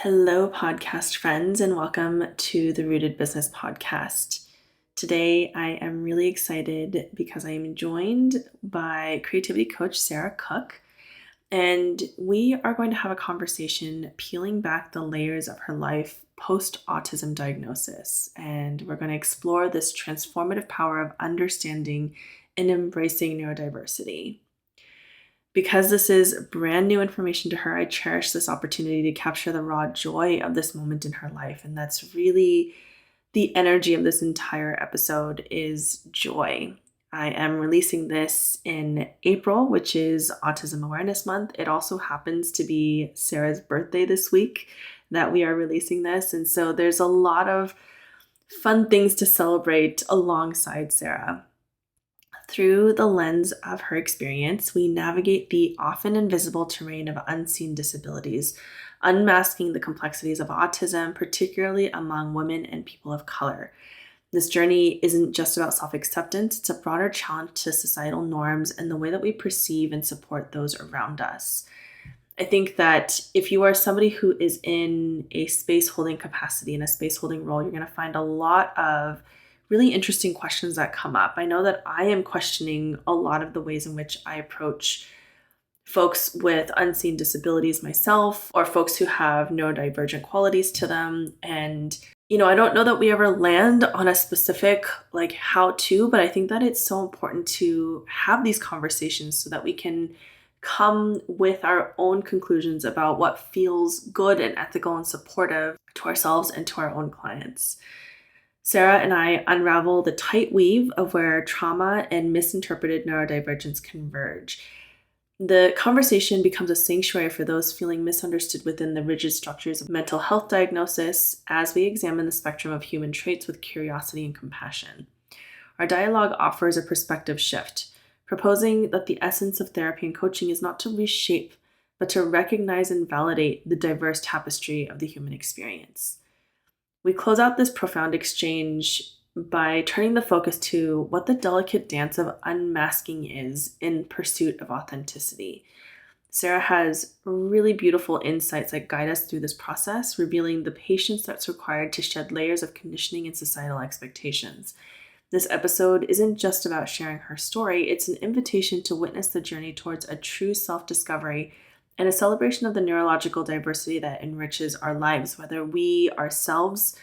Hello, podcast friends, and welcome to the Rooted Business Podcast. Today, I am really excited because I am joined by creativity coach Sarah Cook, and we are going to have a conversation peeling back the layers of her life post-autism diagnosis. And we're going to explore this transformative power of understanding and embracing neurodiversity. Because this is brand new information to her, I cherish this opportunity to capture the raw joy of this moment in her life. And that's really the energy of this entire episode is joy. I am releasing this in April, which is Autism Awareness Month. It also happens to be Sarah's birthday this week that we are releasing this. And so there's a lot of fun things to celebrate alongside Sarah. Through the lens of her experience, we navigate the often invisible terrain of unseen disabilities, unmasking the complexities of autism, particularly among women and people of color. This journey isn't just about self-acceptance, it's a broader challenge to societal norms and the way that we perceive and support those around us. I think that if you are somebody who is in a space holding capacity, in a space holding role, you're going to find a lot of really interesting questions that come up. I know that I am questioning a lot of the ways in which I approach folks with unseen disabilities myself, or folks who have neurodivergent qualities to them. And, I don't know that we ever land on a specific how to, but I think that it's so important to have these conversations so that we can come with our own conclusions about what feels good and ethical and supportive to ourselves and to our own clients. Sarah and I unravel the tight weave of where trauma and misinterpreted neurodivergence converge. The conversation becomes a sanctuary for those feeling misunderstood within the rigid structures of mental health diagnosis as we examine the spectrum of human traits with curiosity and compassion. Our dialogue offers a perspective shift, proposing that the essence of therapy and coaching is not to reshape, but to recognize and validate the diverse tapestry of the human experience. We close out this profound exchange by turning the focus to what the delicate dance of unmasking is in pursuit of authenticity. Sarah has really beautiful insights that guide us through this process, revealing the patience that's required to shed layers of conditioning and societal expectations. This episode isn't just about sharing her story, it's an invitation to witness the journey towards a true self-discovery and a celebration of the neurological diversity that enriches our lives, whether we ourselves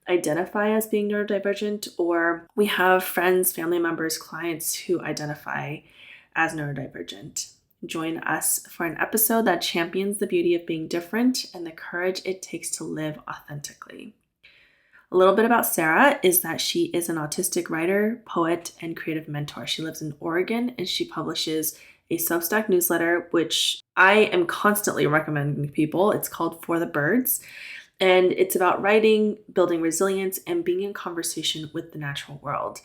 identify as being neurodivergent or we have friends, family members, clients who identify as neurodivergent. Join us for an episode that champions the beauty of being different and the courage it takes to live authentically. A little bit about Sarah is that she is an autistic writer, poet, and creative mentor. She lives in Oregon and she publishes a Substack newsletter, which I am constantly recommending to people. It's called For the Birds, and it's about writing, building resilience, and being in conversation with the natural world.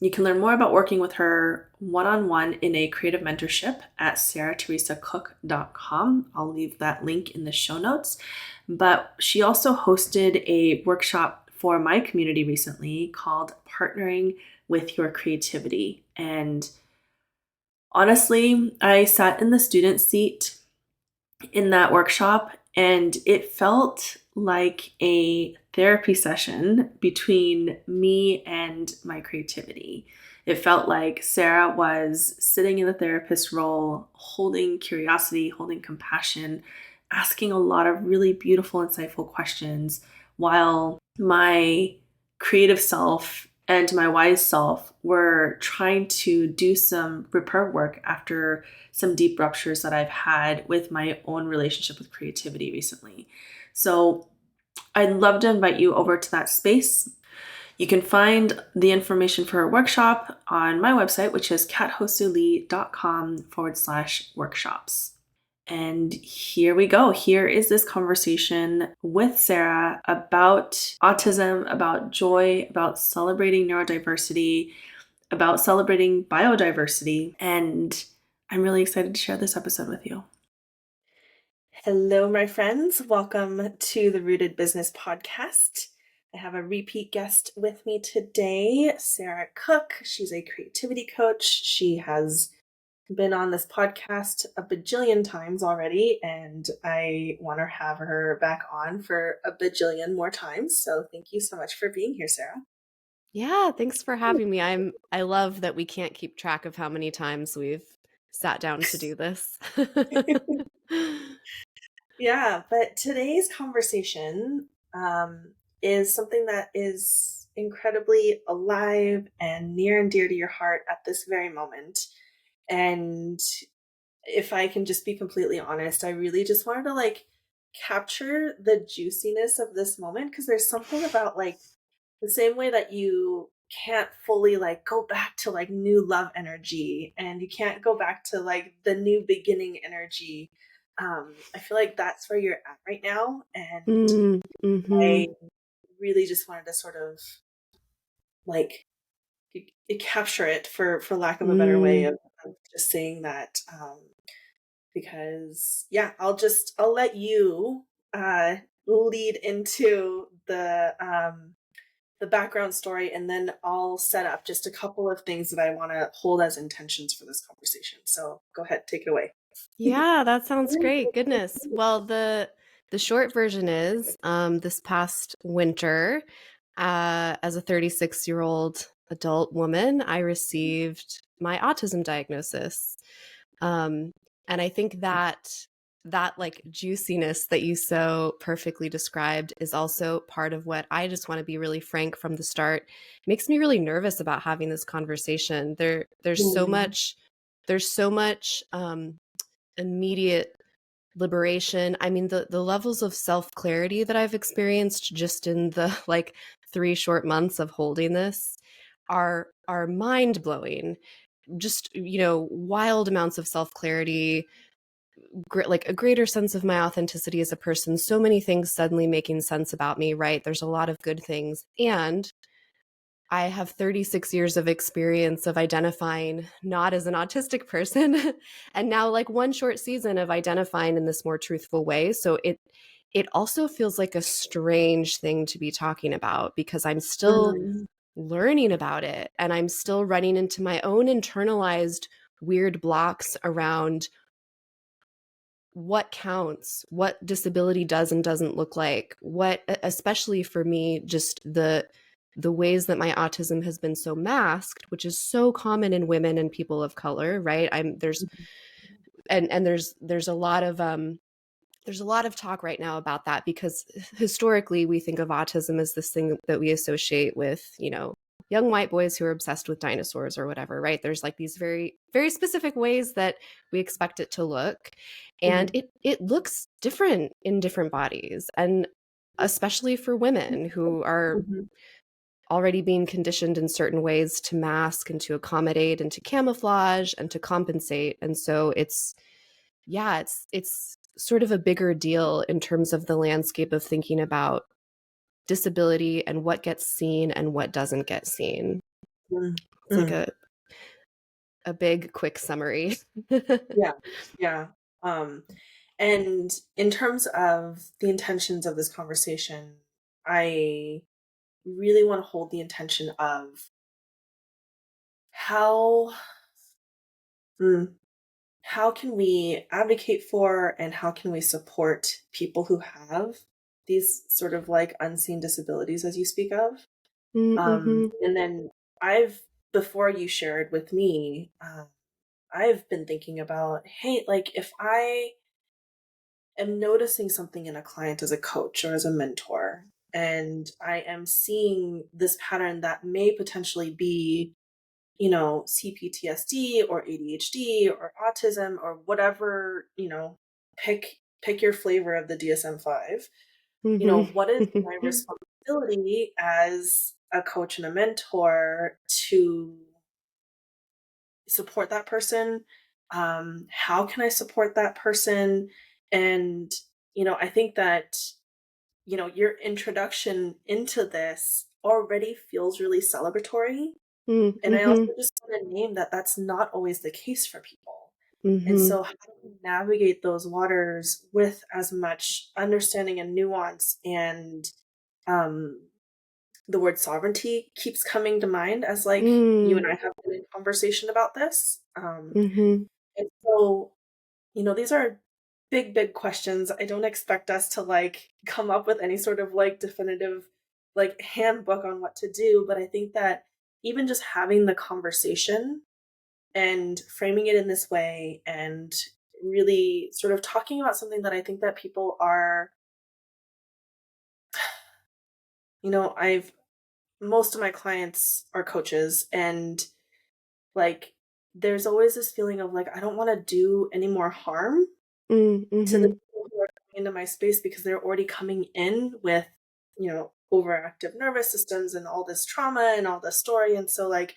You can learn more about working with her one-on-one in a creative mentorship at sarahtheresacook.com. I'll leave that link in the show notes. But she also hosted a workshop for my community recently called Partnering with Your Creativity. And honestly, I sat in the student seat in that workshop and it felt like a therapy session between me and my creativity. It felt like Sarah was sitting in the therapist role, holding curiosity, holding compassion, asking a lot of really beautiful, insightful questions, while my creative self and my wise self were trying to do some repair work after some deep ruptures that I've had with my own relationship with creativity recently. So I'd love to invite you over to that space. You can find the information for a workshop on my website, which is kathosulee.com/workshops. And here we go. Here is this conversation with Sarah about autism, about joy, about celebrating neurodiversity, about celebrating biodiversity. And I'm really excited to share this episode with you. Hello, my friends. Welcome to the Rooted Business Podcast. I have a repeat guest with me today, Sarah Cook. She's a creativity coach. She has been on this podcast a bajillion times already, and I want to have her back on for a bajillion more times. So thank you so much for being here, Sarah. Yeah, thanks for having me. I love that we can't keep track of how many times we've sat down to do this. Yeah, but today's conversation is something that is incredibly alive and near and dear to your heart at this very moment. And if I can just be completely honest, I really just wanted to capture the juiciness of this moment because there's something about the same way that you can't fully go back to new love energy and you can't go back to the new beginning energy. I feel like that's where you're at right now, and Mm, I mhm. really just wanted to sort of like capture it for lack of a better way Mm. of just saying that. Because yeah, I'll let you lead into the background story, and then I'll set up just a couple of things that I want to hold as intentions for this conversation. So go ahead, take it away. Yeah, that sounds great. Goodness. Well, the short version is this past winter, as a 36-year-old adult woman, I received my autism diagnosis. Um, and I think that like juiciness that you so perfectly described is also part of what I just want to be really frank from the start. Makes me really nervous about having this conversation. Mm, there's so much immediate liberation. I mean, the levels of self-clarity that I've experienced just in the like 3 short months of holding this are mind-blowing. Just, wild amounts of self-clarity, like a greater sense of my authenticity as a person, so many things suddenly making sense about me, right? There's a lot of good things. And I have 36 years of experience of identifying not as an autistic person and now like one short season of identifying in this more truthful way. So it also feels like a strange thing to be talking about because I'm still mm, learning about it and I'm still running into my own internalized weird blocks around what counts, what disability does and doesn't look like, what, especially for me, just the ways that my autism has been so masked, which is so common in women and people of color, right? I'm there's and there's a lot of talk right now about that because historically we think of autism as this thing that we associate with, young white boys who are obsessed with dinosaurs or whatever, right? There's like these very, very specific ways that we expect it to look. And mm, it looks different in different bodies. And especially for women who are mhm, already being conditioned in certain ways to mask and to accommodate and to camouflage and to compensate. And so it's sort of a bigger deal in terms of the landscape of thinking about disability and what gets seen and what doesn't get seen. mm, It's like mm. a big quick summary. Yeah, yeah. Um, and in terms of the intentions of this conversation, I really want to hold the intention of how mm, how can we advocate for and how can we support people who have these sort of unseen disabilities as you speak of. Mm-hmm. And then I've before you shared with me, I've been thinking about, hey, if I am noticing something in a client as a coach or as a mentor, and I am seeing this pattern that may potentially be, CPTSD or ADHD or autism or whatever, pick your flavor of the DSM-5. What is my Mm-hmm. responsibility as a coach and a mentor to support that person? How can I support that person? And, I think that, your introduction into this already feels really celebratory. And I also Mm-hmm. just want to name that that's not always the case for people. And Mm-hmm. so, how do we navigate those waters with as much understanding and nuance? And um, the word sovereignty keeps coming to mind as you and I have been in conversation about this. Mm-hmm. So, these are big, big questions. I don't expect us to like come up with any sort of like definitive like handbook on what to do, but I think that even just having the conversation and framing it in this way and really sort of talking about something that I think that people are, I've most of my clients are coaches, and like there's always this feeling of like I don't want to do any more harm to the Mm-hmm. people who are coming into my space because they're already coming in with, overactive nervous systems and all this trauma and all this story. And so like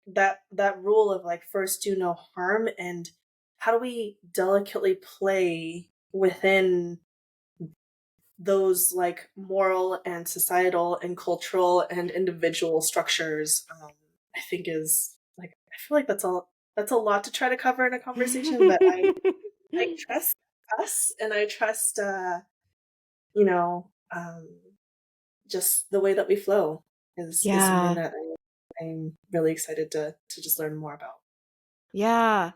that rule of like first do no harm, and how do we delicately play within those like moral and societal and cultural and individual structures, I think is like I feel like that's a lot to try to cover in a conversation, but I trust us, and I trust you know um just the way that we flow is something Yeah. that I'm really excited to just learn more about. Yeah.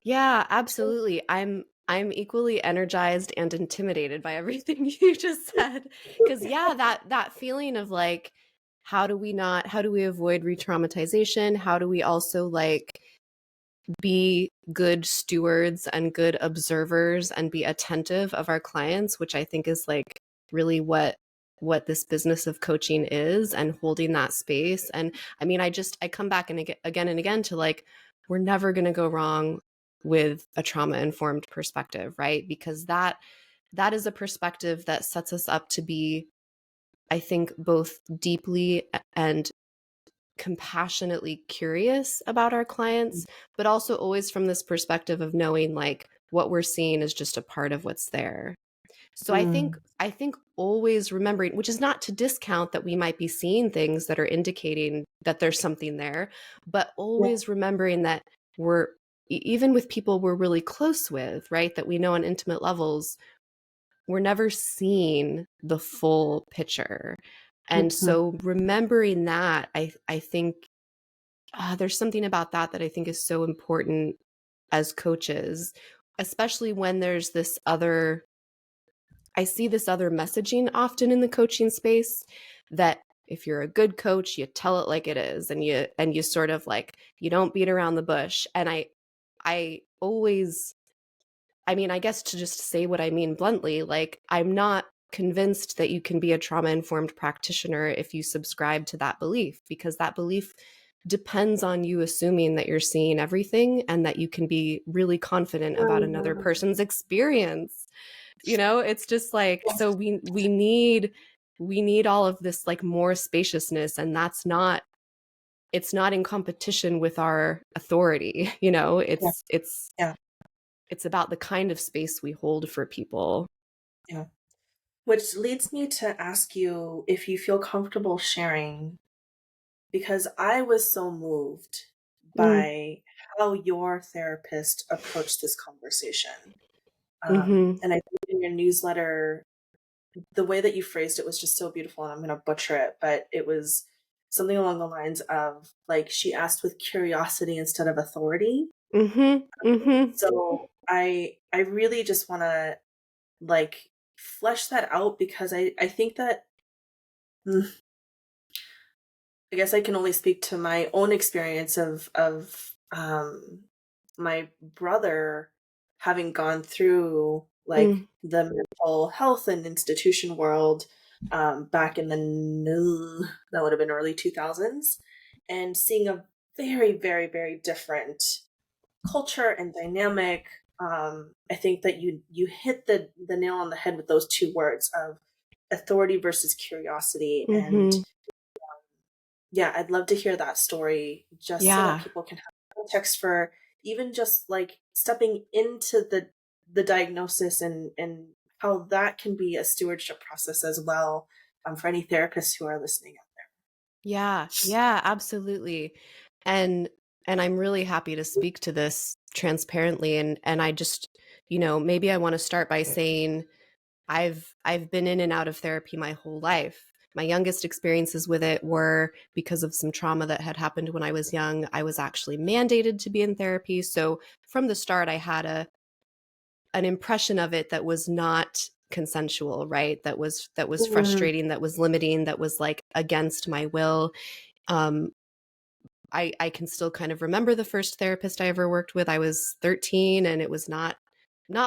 Yeah, absolutely. I'm equally energized and intimidated by everything you just said. Cause yeah, that feeling of like, how do we avoid re-traumatization? How do we also like be good stewards and good observers and be attentive of our clients, which I think is like really what this business of coaching is, and holding that space. And I mean, I come back and again and again to like, we're never going to go wrong with a trauma informed perspective, right? Because that is a perspective that sets us up to be, I think, both deeply and compassionately curious about our clients, but also always from this perspective of knowing like what we're seeing is just a part of what's there. So Mm, I think always remembering, which is not to discount that we might be seeing things that are indicating that there's something there, but yeah, always remembering that we're even with people we're really close with, right? That we know on intimate levels, we're never seeing the full picture. And mhm, so remembering that, I think there's something about that I think is so important as coaches, especially when there's this other, I see this other messaging often in the coaching space that if you're a good coach, you tell it like it is, and you sort of like, you don't beat around the bush. And I always, I mean, I guess to just say what I mean bluntly, like I'm not convinced that you can be a trauma informed practitioner if you subscribe to that belief, because that belief depends on you assuming that you're seeing everything and that you can be really confident about another mhm. person's experience. It's just like, so we need all of this like more spaciousness, and it's not in competition with our authority. Yeah, yeah, It's about the kind of space we hold for people. yeah. Which leads me to ask you if you feel comfortable sharing, because I was so moved Mm, by how your therapist approached this conversation. mm-hmm, And I think in your newsletter, the way that you phrased it was just so beautiful, and I'm going to butcher it, but it was something along the lines of like she asked with curiosity instead of authority. mm-hmm, mm-hmm. So I really just want to like flesh that out, because I think that mm, I guess I can only speak to my own experience of my brother having gone through like Mm, the mental health and institution world back in that would have been early 2000s, and seeing a very, very, very different culture and dynamic. I think that you hit the nail on the head with those two words of authority versus curiosity. And mm-hmm. yeah, I'd love to hear that story just so that Yeah. people can have context for even just like stepping into the diagnosis, and how that can be a stewardship process as well, for any therapists who are listening out Yeah. Yeah, absolutely. And I'm really happy to speak to this transparently, and I just, maybe I want to start by saying I've been in and out of therapy my whole life. My youngest experiences with it were because of some trauma that had happened when I was young. I was actually mandated to be in therapy. So from the start, I had an impression of it that was not consensual, right? That was Mm. frustrating, that was limiting, that was like against my will. Um, I can still kind of remember the first therapist I ever worked with. I was 13 and it was not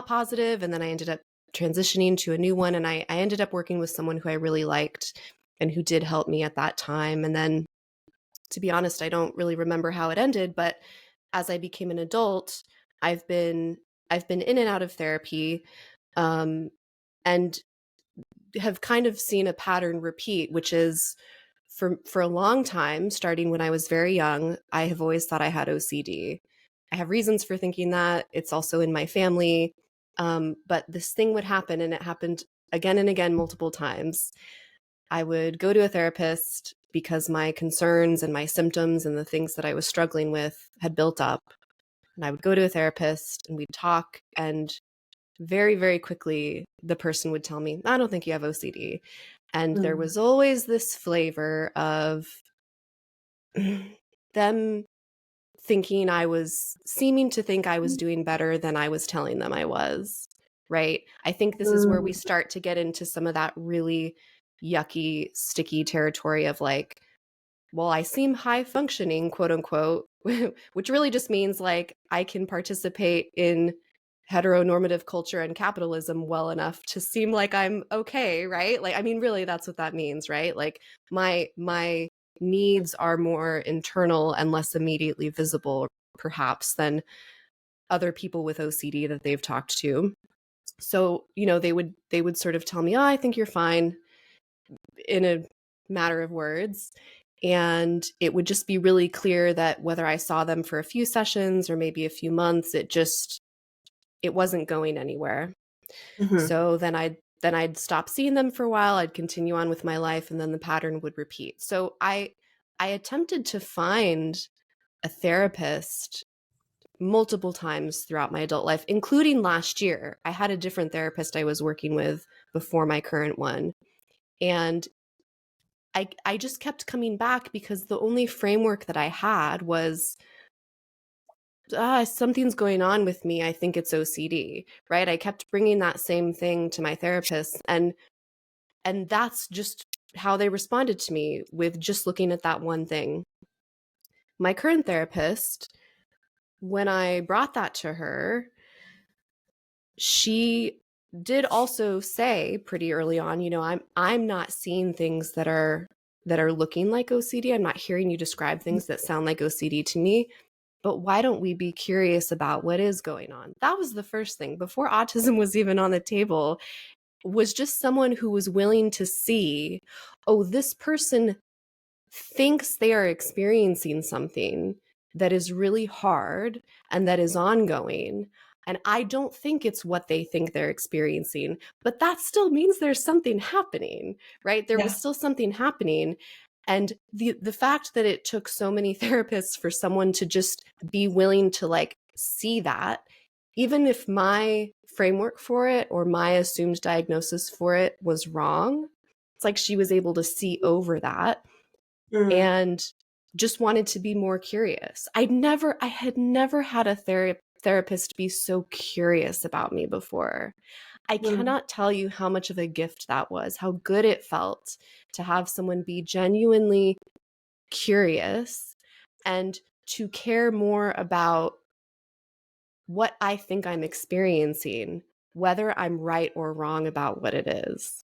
positive. And then I ended up transitioning to a new one. And I ended up working with someone who I really liked and who did help me at that time. And then, to be honest, I don't really remember how it ended, but as I became an adult, I've been I've been in and out of therapy, um, and have kind of seen a pattern repeat, which is for a long time, starting when I was very young, I have always thought I had OCD. I have reasons for thinking that. It's also in my family. But this thing would happen, and it happened again and again, multiple times. I would go to a therapist because my concerns and my symptoms and the things that I was struggling with had built up. And I would go to a therapist and we'd talk. And very, very quickly, the person would tell me, I don't think you have OCD. And there Mm. was always this flavor of them seeming to think I was doing better than I was telling them I was. Right. I think this is where we Mm. start to get into some of that really yucky, sticky territory of like, well, I seem high functioning, quote unquote, which really just means like I can participate in heteronormative culture and capitalism well enough to seem like I'm okay, right? Like, I mean, really, that's what that means, right? Like my needs are more internal and less immediately visible, perhaps, than other people with OCD that they've talked to. So, they would sort of tell me, "Oh, I think you're fine," in a matter of words. And it would just be really clear that whether I saw them for a few sessions or maybe a few months, it wasn't going anywhere. Mhm. So then I'd stop seeing them for a while, I'd continue on with my life, and then the pattern would repeat. So I attempted to find a therapist multiple times throughout my adult life, including last year. I had a different therapist I was working with before my current one. And I just kept coming back because the only framework that I had was, something's going on with me. I think it's OCD, right? I kept bringing that same thing to my therapist, and that's just how they responded to me, with just looking at that one thing. My current therapist, when I brought that to her, she did also say pretty early on, I'm not seeing things that are looking like OCD. I'm not hearing you describe things that sound like OCD to me. But why don't we be curious about what is going on? That was the first thing. Before autism was even on the table, was just someone who was willing to see, oh, this person thinks they are experiencing something that is really hard and that is ongoing. And I don't think it's what they think they're experiencing, but that still means there's something happening, right? There was Yeah. still something happening. And the fact that it took so many therapists for someone to just be willing to like see that, even if my framework for it or my assumed diagnosis for it was wrong, it's like she was able to see over that Mm. and just wanted to be more curious. I had never had a therapist be so curious about me before. I Mm. cannot tell you how much of a gift that was, how good it felt to have someone be genuinely curious and to care more about what I think I'm experiencing, whether I'm right or wrong about what it is.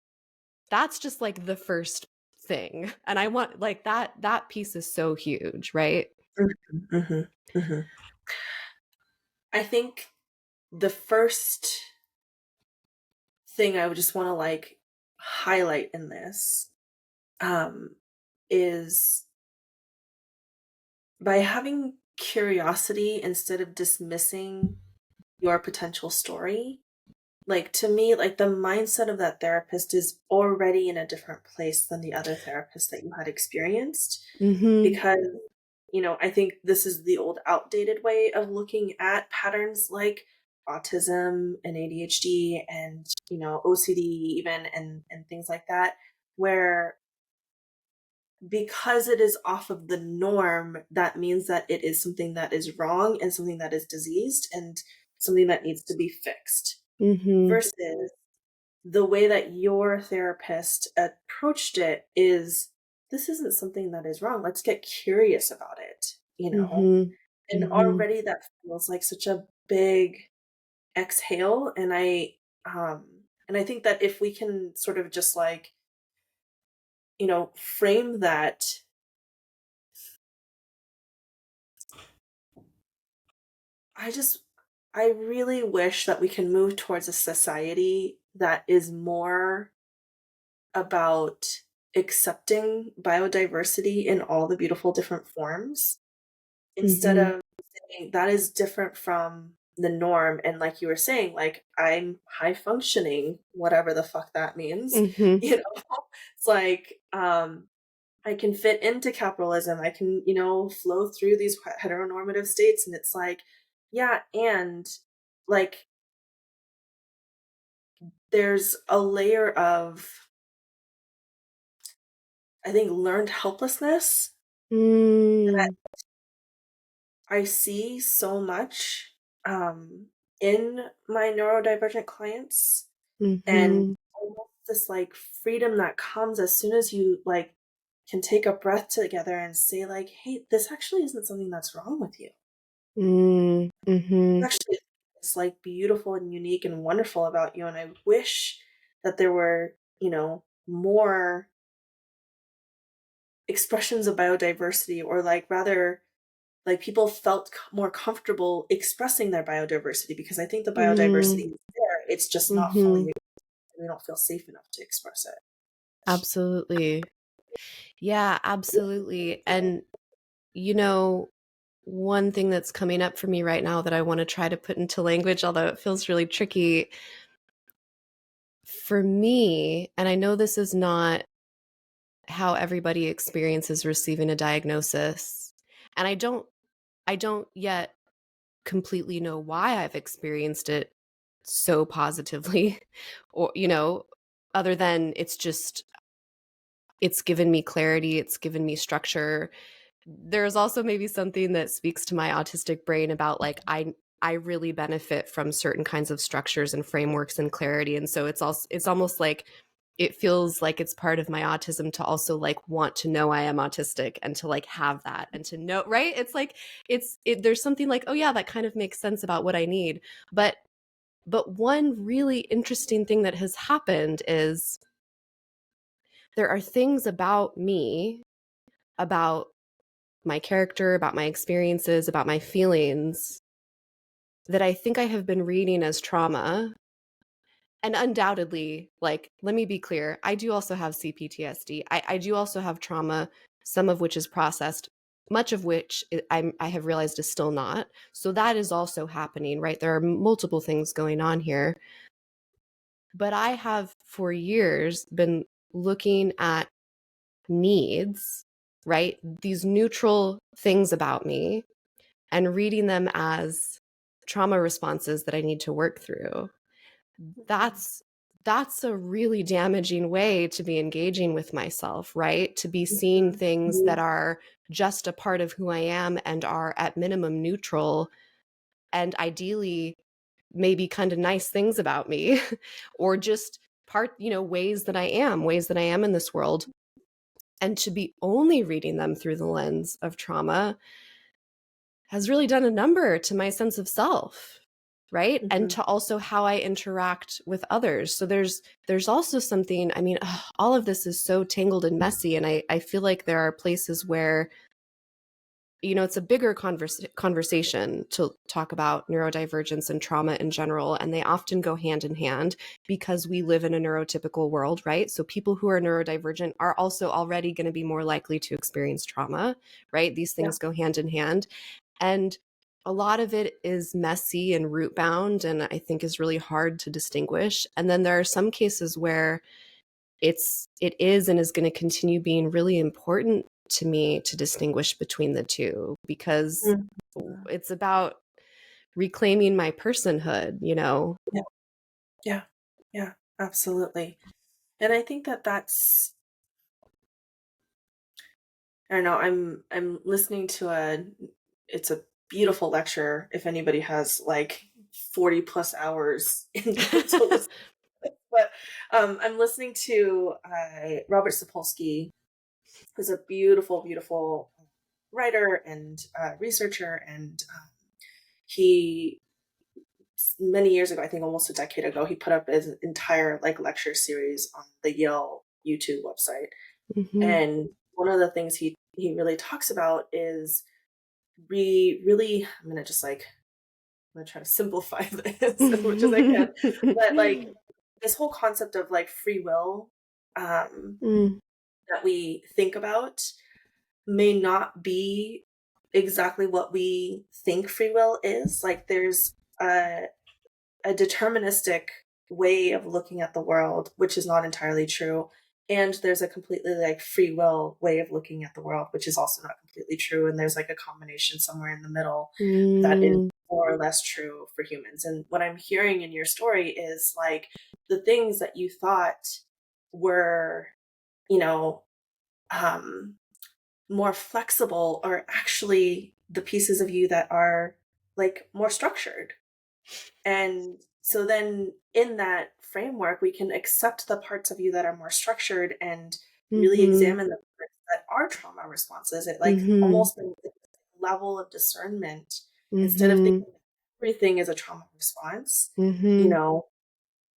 That's just like the first thing. And I want like that piece is so huge, right? Mhm. Mhm. Mhm. I think the first thing I would just want to like highlight in this um, is by having curiosity instead of dismissing your potential story. Like to me, like the mindset of that therapist is already in a different place than the other therapist that you had experienced Mhm. because I think this is the old outdated way of looking at patterns like autism and ADHD and OCD even and things like that where because it is off of the norm, that means that it is something that is wrong and something that is diseased and something that needs to be fixed. Mm-hmm. Versus the way that your therapist approached it is, this isn't something that is wrong. Let's get curious about it, you know? Mm-hmm. And Mm-hmm. already that feels like such a big exhale. And I think that if we can sort of just like, frame that, I just I really wish that we can move towards a society that is more about accepting biodiversity in all the beautiful different forms instead Mm-hmm. of saying that is different from the norm. And like you were saying, like, I'm high functioning, whatever the fuck that means. Mm-hmm. you know it's like, I can fit into capitalism. I can, flow through these heteronormative states. And it's like, yeah, and like there's a layer of, I think, learned helplessness that Mm. I see so much in my neurodivergent clients, and Mm-hmm. almost this like freedom that comes as soon as you like can take a breath together and say like, hey, this actually isn't something that's wrong with you. Mm. Mm-hmm. Actually, it's like beautiful and unique and wonderful about you. And I wish that there were, more expressions of biodiversity, or like rather like people felt more comfortable expressing their biodiversity, because I think the Mm. biodiversity is there. It's just not Mm-hmm. fully, we don't feel safe enough to express it. Absolutely. Yeah, absolutely. And you know, one thing that's coming up for me right now that I want to try to put into language, although it feels really tricky for me, and I know this is not how everybody experiences receiving a diagnosis. And I don't yet completely know why I've experienced it so positively or other than it's given me clarity, it's given me structure. There's also maybe something that speaks to my autistic brain about like I really benefit from certain kinds of structures and frameworks and clarity, and so it's almost like it feels like it's part of my autism to also like want to know I am autistic and to like have that and to know, right? It's like there's something like, oh yeah, that kind of makes sense about what I need. But one really interesting thing that has happened is there are things about me, about my character, about my experiences, about my feelings that I think I have been reading as trauma. And undoubtedly, like, let me be clear, I do also have CPTSD. I do also have trauma, some of which is processed, much of which I have realized is still not. So that is also happening, right? There are multiple things going on here. But I have for years been looking at needs, right? These neutral things about me and reading them as trauma responses that I need to work through. That's that's a really damaging way to be engaging with myself, right? To be seeing things that are just a part of who I am and are at minimum neutral and ideally maybe kind of nice things about me or just ways that I am in this world, and to be only reading them through the lens of trauma has really done a number to my sense of self, right? And Mhm. to also how I interact with others. So there's also something, I mean, all of this is so tangled and messy, and I feel like there are places where it's a bigger conversation to talk about neurodivergence and trauma in general, and they often go hand in hand because we live in a neurotypical world, right? So people who are neurodivergent are also already going to be more likely to experience trauma, right? These Yeah. things go hand in hand. And a lot of it is messy and root bound, and I think is really hard to distinguish. And then there are some cases where it is and is going to continue being really important to me to distinguish between the two, because Mhm. it's about reclaiming my personhood. Yeah. Yeah. Yeah. Absolutely. And I think that that's I don't know, I'm listening to it's a beautiful lecture if anybody has like 40 plus hours in them to listen. But I'm listening to Robert Sapolsky, who's a beautiful, beautiful writer and researcher, and he many years ago, I think almost a decade ago, he put up his entire like lecture series on the Yale YouTube website. Mhm. And one of the things he really talks about is we really I'm gonna just like I'm gonna try to simplify this as much as I can. But like this whole concept of like free will um Mm, that we think about may not be exactly what we think free will is. Like there's a deterministic way of looking at the world, which is not entirely true. And there's a completely like free will way of looking at the world, which is also not completely true. And there's like a combination somewhere in the middle that is mm, more or less true for humans. And what I'm hearing in your story is like the things that you thought were, you know, um, more flexible are actually the pieces of you that are like more structured. And so then in that framework, we can accept the parts of you that are more structured and really mhm, examine the parts that are trauma responses. It like mhm, almost brings a level of discernment instead of mhm, thinking everything is a trauma response, you mhm, know,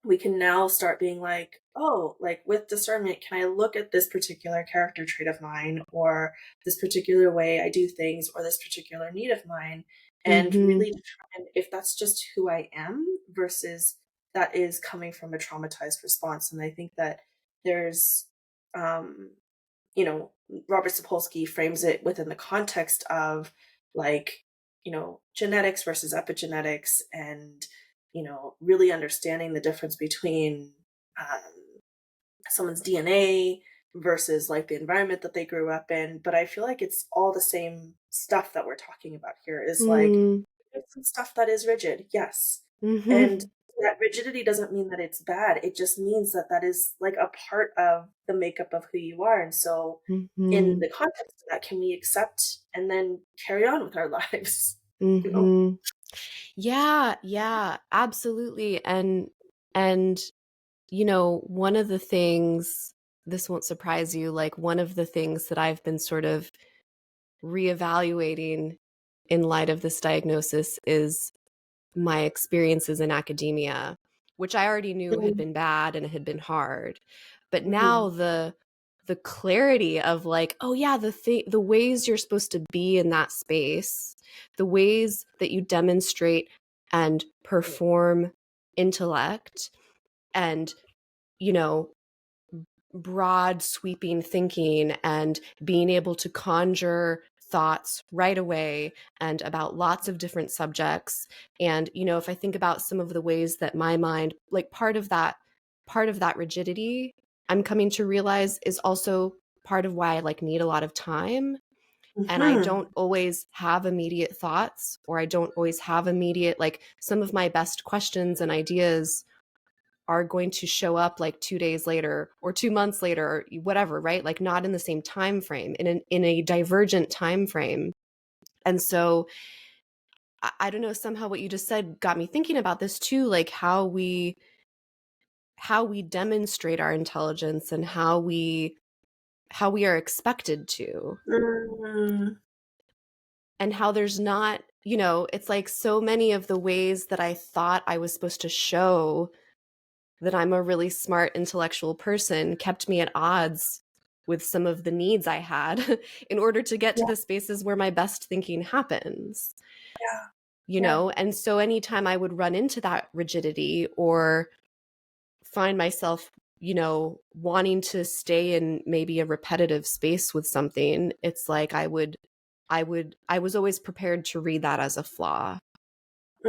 we can now start being like, oh, like with discernment, can I look at this particular character trait of mine or this particular way I do things or this particular need of mine and mhm, really determine if that's just who I am versus that is coming from a traumatized response. And I think that there's, um, you know, Robert Sapolsky frames it within the context of like, genetics versus epigenetics and, really understanding the difference between someone's DNA versus like the environment that they grew up in. But I feel like it's all the same stuff that we're talking about here is like mm, there's some stuff that is rigid, yes. And mhm, that rigidity doesn't mean that it's bad. It just means that that is like a part of the makeup of who you are. And so, in mhm, the context of that, can we accept and then carry on with our lives? You know? mhm. Yeah, yeah, absolutely. And one of the things, this won't surprise you, like one of the things that I've been sort of reevaluating in light of this diagnosis is my experiences in academia, which I already knew had Mhm, been bad and had been hard. But mhm, now the clarity of like, oh yeah, the ways you're supposed to be in that space, the ways that you demonstrate and perform intellect and, you know, broad sweeping thinking and being able to conjure thoughts right away and about lots of different subjects. And if I think about some of the ways that my mind, like part of that rigidity, I'm coming to realize is also part of why I like need a lot of time, and I don't mhm. always have immediate thoughts, or I don't always have immediate, like, some of my best questions and ideas are going to show up like 2 days later or 2 months later or whatever, right? Like not in the same time frame, in a divergent time frame. And so I don't know, somehow what you just said got me thinking about this too, like how we demonstrate our intelligence and how we are expected to, Mm, and how there's not, it's like so many of the ways that I thought I was supposed to show that I'm a really smart intellectual person kept me at odds with some of the needs I had in order to get to yeah, the spaces where my best thinking happens. yeah, yeah. And so anytime I would run into that rigidity or find myself, wanting to stay in maybe a repetitive space with something, it's like I was always prepared to read that as a flaw,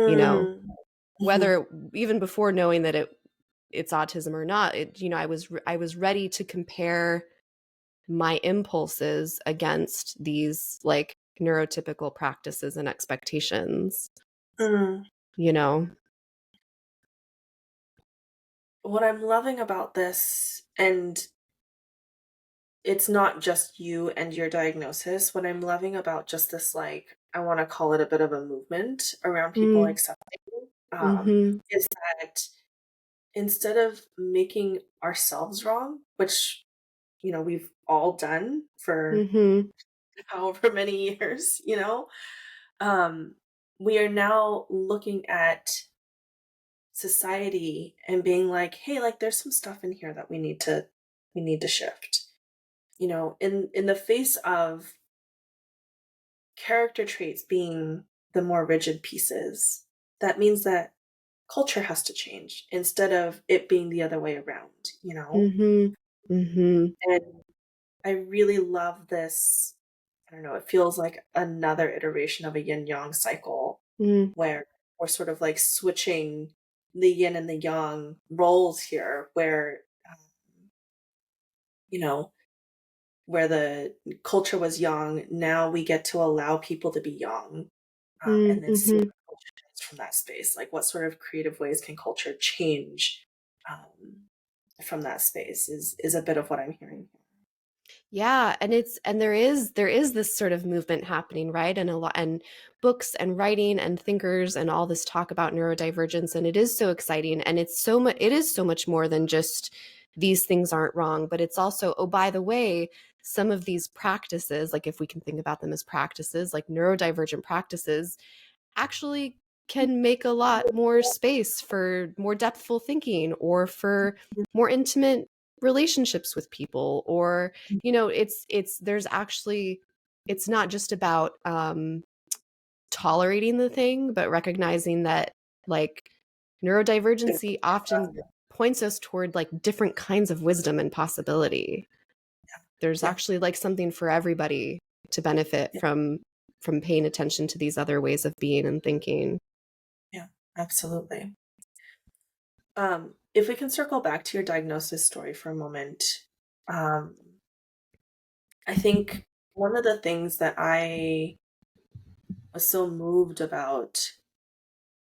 you know, Mm, mhm, whether even before knowing that it's autism or not. I was ready to compare my impulses against these like neurotypical practices and expectations, mm. you know. What I'm loving about this, and it's not just you and your diagnosis. What I'm loving about just this, like, I want to call it a bit of a movement around people Mm, accepting, mhm, is that instead of making ourselves wrong, which, we've all done for mhm, however many years, um, we are now looking at society and being like, hey, like there's some stuff in here that we need to shift. In the face of character traits being the more rigid pieces, that means that culture has to change instead of it being the other way around. mhm, mhm, And I really love this. I don't know, it feels like another iteration of a yin yang cycle mm, where we're sort of like switching the yin and the yang roles here, where, you know, where the culture was young, now we get to allow people to be young, mm, and then see mhm. what culture does from that space. Like, what sort of creative ways can culture change from that space is a bit of what I'm hearing. Yeah, and there is this sort of movement happening, right? And a lot and books and writing and thinkers and all this talk about neurodivergence, and it is so exciting, and it is so much more than just these things aren't wrong, but it's also, oh, by the way, some of these practices, like if we can think about them as practices, like neurodivergent practices, actually can make a lot more space for more depthful thinking or for more intimate relationships with people, or it's there's actually, it's not just about tolerating the thing, but recognizing that, like, neurodivergency often points us toward like different kinds of wisdom and possibility. There's Yeah, actually like something for everybody to benefit yeah, from paying attention to these other ways of being and thinking. yeah, absolutely. If we can circle back to your diagnosis story for a moment, um, I think one of the things that I was so moved about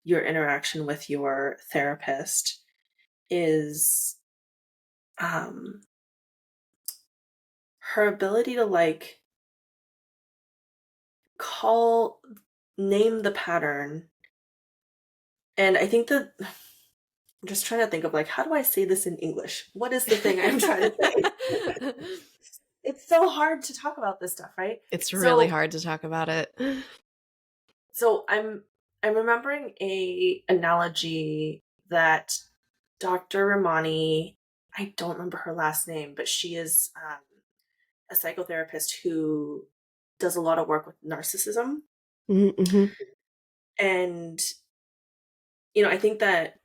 your interaction with your therapist is, um, her ability to like call name the pattern. And I think that I'm just trying to think of like, how do I say this in English? What is the thing I'm trying to say? It's so hard to talk about this stuff, right? It's really So hard to talk about it. so I'm remembering a analogy that Dr. Ramani, I don't remember her last name, but she is a psychotherapist who does a lot of work with narcissism. Mhm, And I think that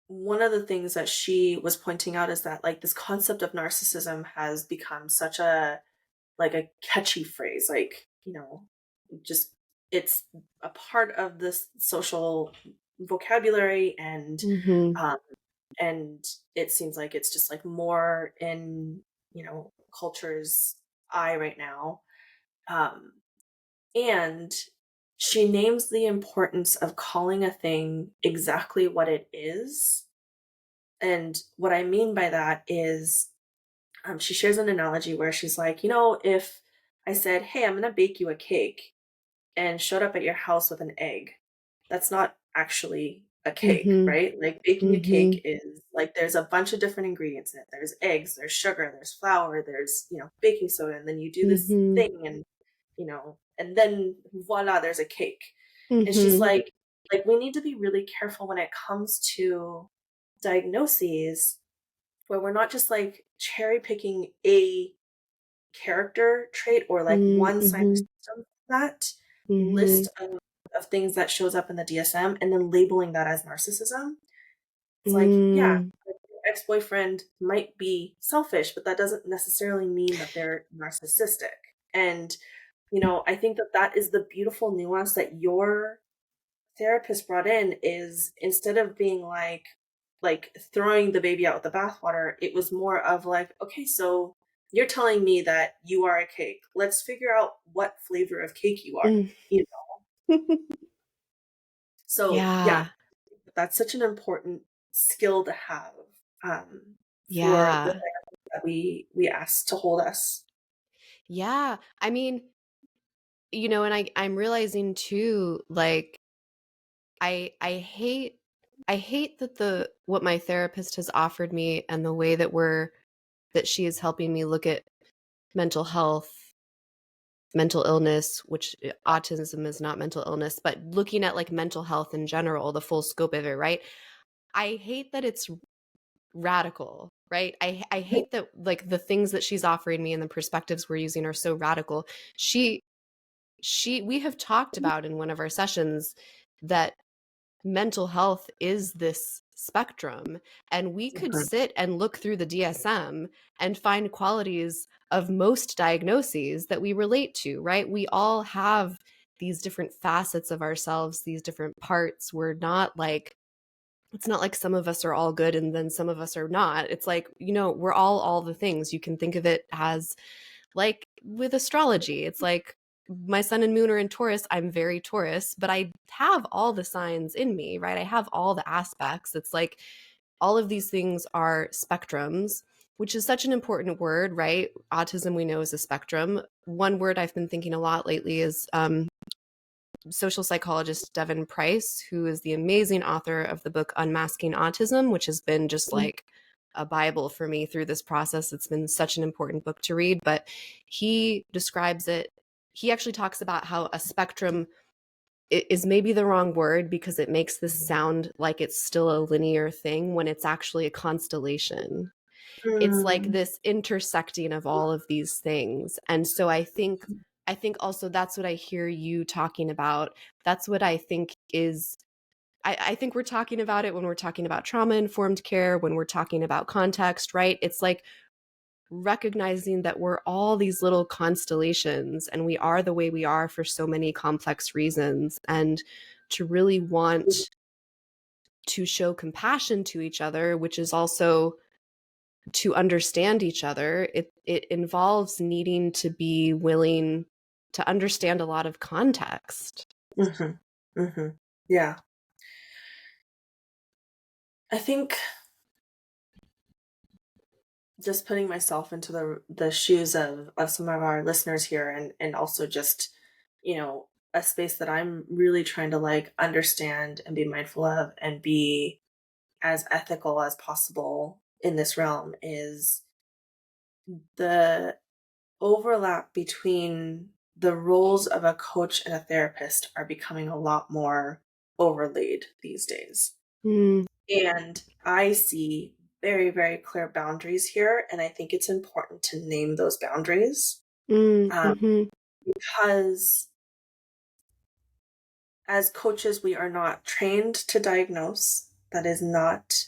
one of the things that she was pointing out is that like this concept of narcissism has become such a catchy phrase, like, just it's a part of this social vocabulary, mhm, um and it seems like it's just like more in, culture's eye right now. um and she names the importance of calling a thing exactly what it is. And what I mean by that is, she shares an analogy where she's like, if I said, hey, I'm going to bake you a cake, and showed up at your house with an egg, that's not actually a cake, mhm, right? Like, baking a cake mhm, is like there's a bunch of different ingredients in it. There's eggs, there's sugar, there's flour, there's, baking soda, and then you do this mhm, thing, and then voila, there's a cake. And she's mhm, like we need to be really careful when it comes to diagnoses, where we're not just like cherry picking a character trait or like mm, one sign or mhm, symptom from that mhm, list of things that shows up in the DSM and then labeling that as narcissism. It's like, yeah, mm. your ex-boyfriend might be selfish, but that doesn't necessarily mean that they're narcissistic. And, I think that that is the beautiful nuance that your therapist brought in, is instead of being like throwing the baby out with the bathwater, it was more of like, okay, so you're telling me that you are a cake. Let's figure out what flavor of cake you are. Mm. You know? So yeah, Yeah, that's such an important skill to have, for the yeah. therapist that we ask to hold us. Yeah. I mean, and I'm realizing too, like I hate that the what my therapist has offered me and the way that she is helping me look at mental health, mental illness, which autism is not mental illness, but looking at like mental health in general, the full scope of it, right? I hate that it's radical, right? I hate that like the things that she's offering me and the perspectives we're using are so radical. She we have talked about in one of our sessions that mental health is this spectrum, and we could Mhm. sit and look through the DSM and find qualities of most diagnoses that we relate to, right? We all have these different facets of ourselves, these different parts. We're not like, it's not like some of us are all good and then some of us are not. It's like, we're all the things. You can think of it as like with astrology. It's like my sun and moon are in Taurus. I'm very Taurus, but I have all the signs in me, right? I have all the aspects. It's like all of these things are spectrums, which is such an important word, right? Autism, we know, is a spectrum. One word I've been thinking a lot lately is social psychologist Devin Price, who is the amazing author of the book Unmasking Autism, which has been just like a Bible for me through this process. It's been such an important book to read, but he describes it. He actually talks about how a spectrum is maybe the wrong word because it makes this sound like it's still a linear thing when it's actually a constellation. It's like Mm, this intersecting of all of these things. And so I think also that's what I hear you talking about. That's what I think is I think we're talking about it when we're talking about trauma informed care, when we're talking about context, right? It's like recognizing that we're all these little constellations and we are the way we are for so many complex reasons. And to really want to show compassion to each other, which is also to understand each other, it involves needing to be willing to understand a lot of context. mhm, mhm. Yeah. I think just putting myself into the shoes of some of our listeners here, and also just, a space that I'm really trying to like understand and be mindful of and be as ethical as possible in this realm is the overlap between the roles of a coach and a therapist are becoming a lot more overlaid these days. Mm, And I see very, very clear boundaries here. And I think it's important to name those boundaries, mm, um, mhm, because as coaches, we are not trained to diagnose. That is not,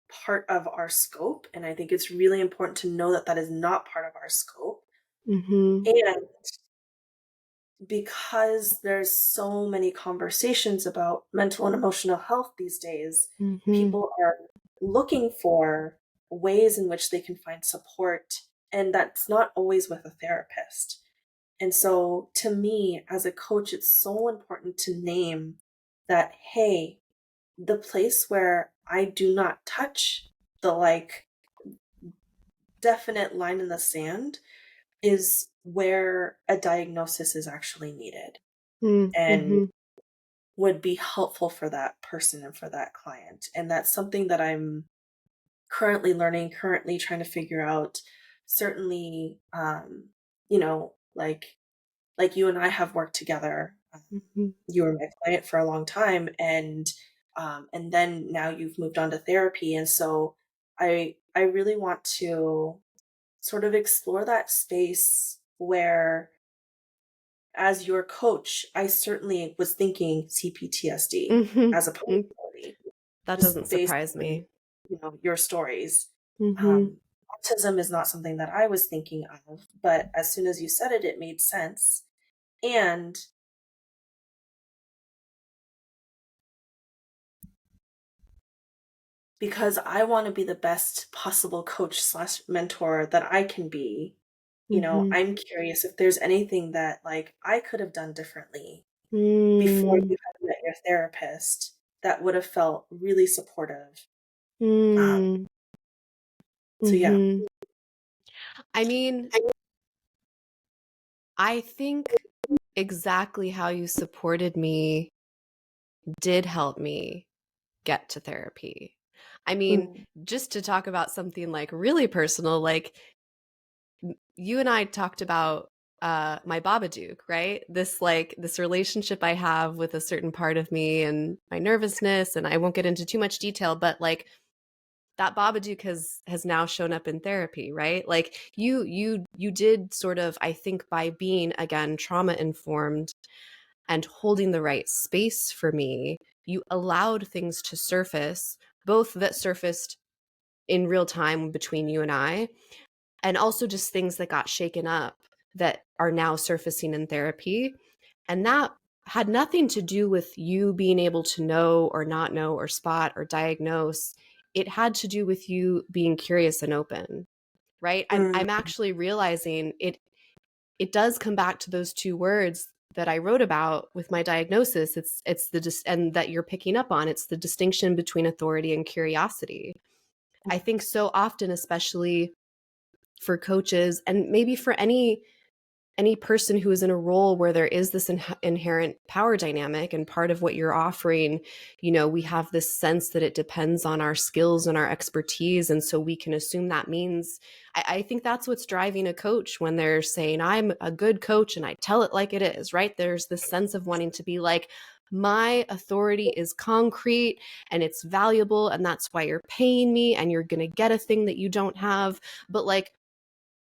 part of our scope. And I think it's really important to know that that is not part of our scope. mhm, And because there's so many conversations about mental and emotional health these days, mhm, people are looking for ways in which they can find support, and that's not always with a therapist. And so, to me, as a coach, it's so important to name that, hey, the place where I do not touch the like definite line in the sand is where a diagnosis is actually needed mm, and mhm, would be helpful for that person and for that client. And that's something that I'm currently learning, currently trying to figure out. Certainly, like you and I have worked together. mhm, You were my client for a long time, and then now you've moved on to therapy, and so I really want to sort of explore that space where, as your coach, I certainly was thinking CPTSD mhm, as a mm. possibility, That just doesn't based surprise on, me. your stories. Mhm, Um, Autism is not something that I was thinking of, but as soon as you said it, it made sense. And because I want to be the best possible coach slash mentor that I can be, mhm, I'm curious if there's anything that like I could have done differently before mm, you had met your therapist that would have felt really supportive. Um, mm, so yeah. mhm. I mean, I think exactly how you supported me did help me get to therapy. I mean, Mm, just to talk about something like really personal, like you and I talked about my Babadook, right? This relationship I have with a certain part of me and my nervousness, and I won't get into too much detail, but like that Babadook has now shown up in therapy, right? Like you did sort of, I think, by being again trauma informed and holding the right space for me, you allowed things to surface, both that surfaced in real time between you and I, and also just things that got shaken up that are now surfacing in therapy. And that had nothing to do with you being able to know or not know or spot or diagnose. It had to do with you being curious and open, right? mm, I'm actually realizing it does come back to those two words that I wrote about with my diagnosis. It's and that you're picking up on. It's the distinction between authority and curiosity. I think so often, especially for coaches and maybe for any person who is in a role where there is this inherent power dynamic, and part of what you're offering, we have this sense that it depends on our skills and our expertise, and so we can assume that means I think that's what's driving a coach when they're saying I'm a good coach and I tell it like it is, right? There's this sense of wanting to be like, my authority is concrete and it's valuable, and that's why you're paying me, and you're going to get a thing that you don't have. But like,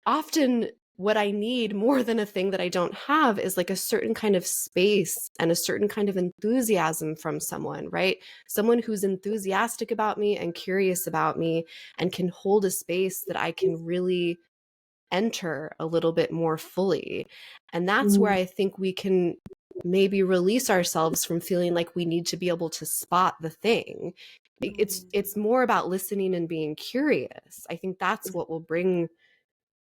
often what I need more than a thing that I don't have is like a certain kind of space and a certain kind of enthusiasm from someone, right? Someone who's enthusiastic about me and curious about me and can hold a space that I can really enter a little bit more fully. And that's where mm, I think we can maybe release ourselves from feeling like we need to be able to spot the thing. It's more about listening and being curious. I think that's what will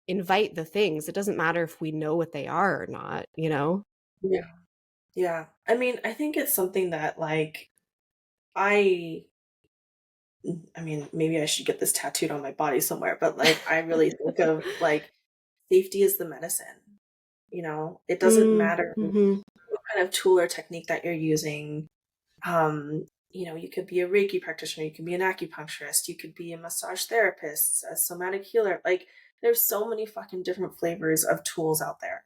invite the things. It doesn't matter if we know what they are or not, you know? yeah, yeah. I mean, I think it's something that like I I mean, maybe I should get this tattooed on my body somewhere, but like I really think of like safety is the medicine. It doesn't Mm, matter mhm, what kind of tool or technique that you're using. You could be a Reiki practitioner, you could be an acupuncturist, you could be a massage therapist, a somatic healer. Like there's so many fucking different flavors of tools out there.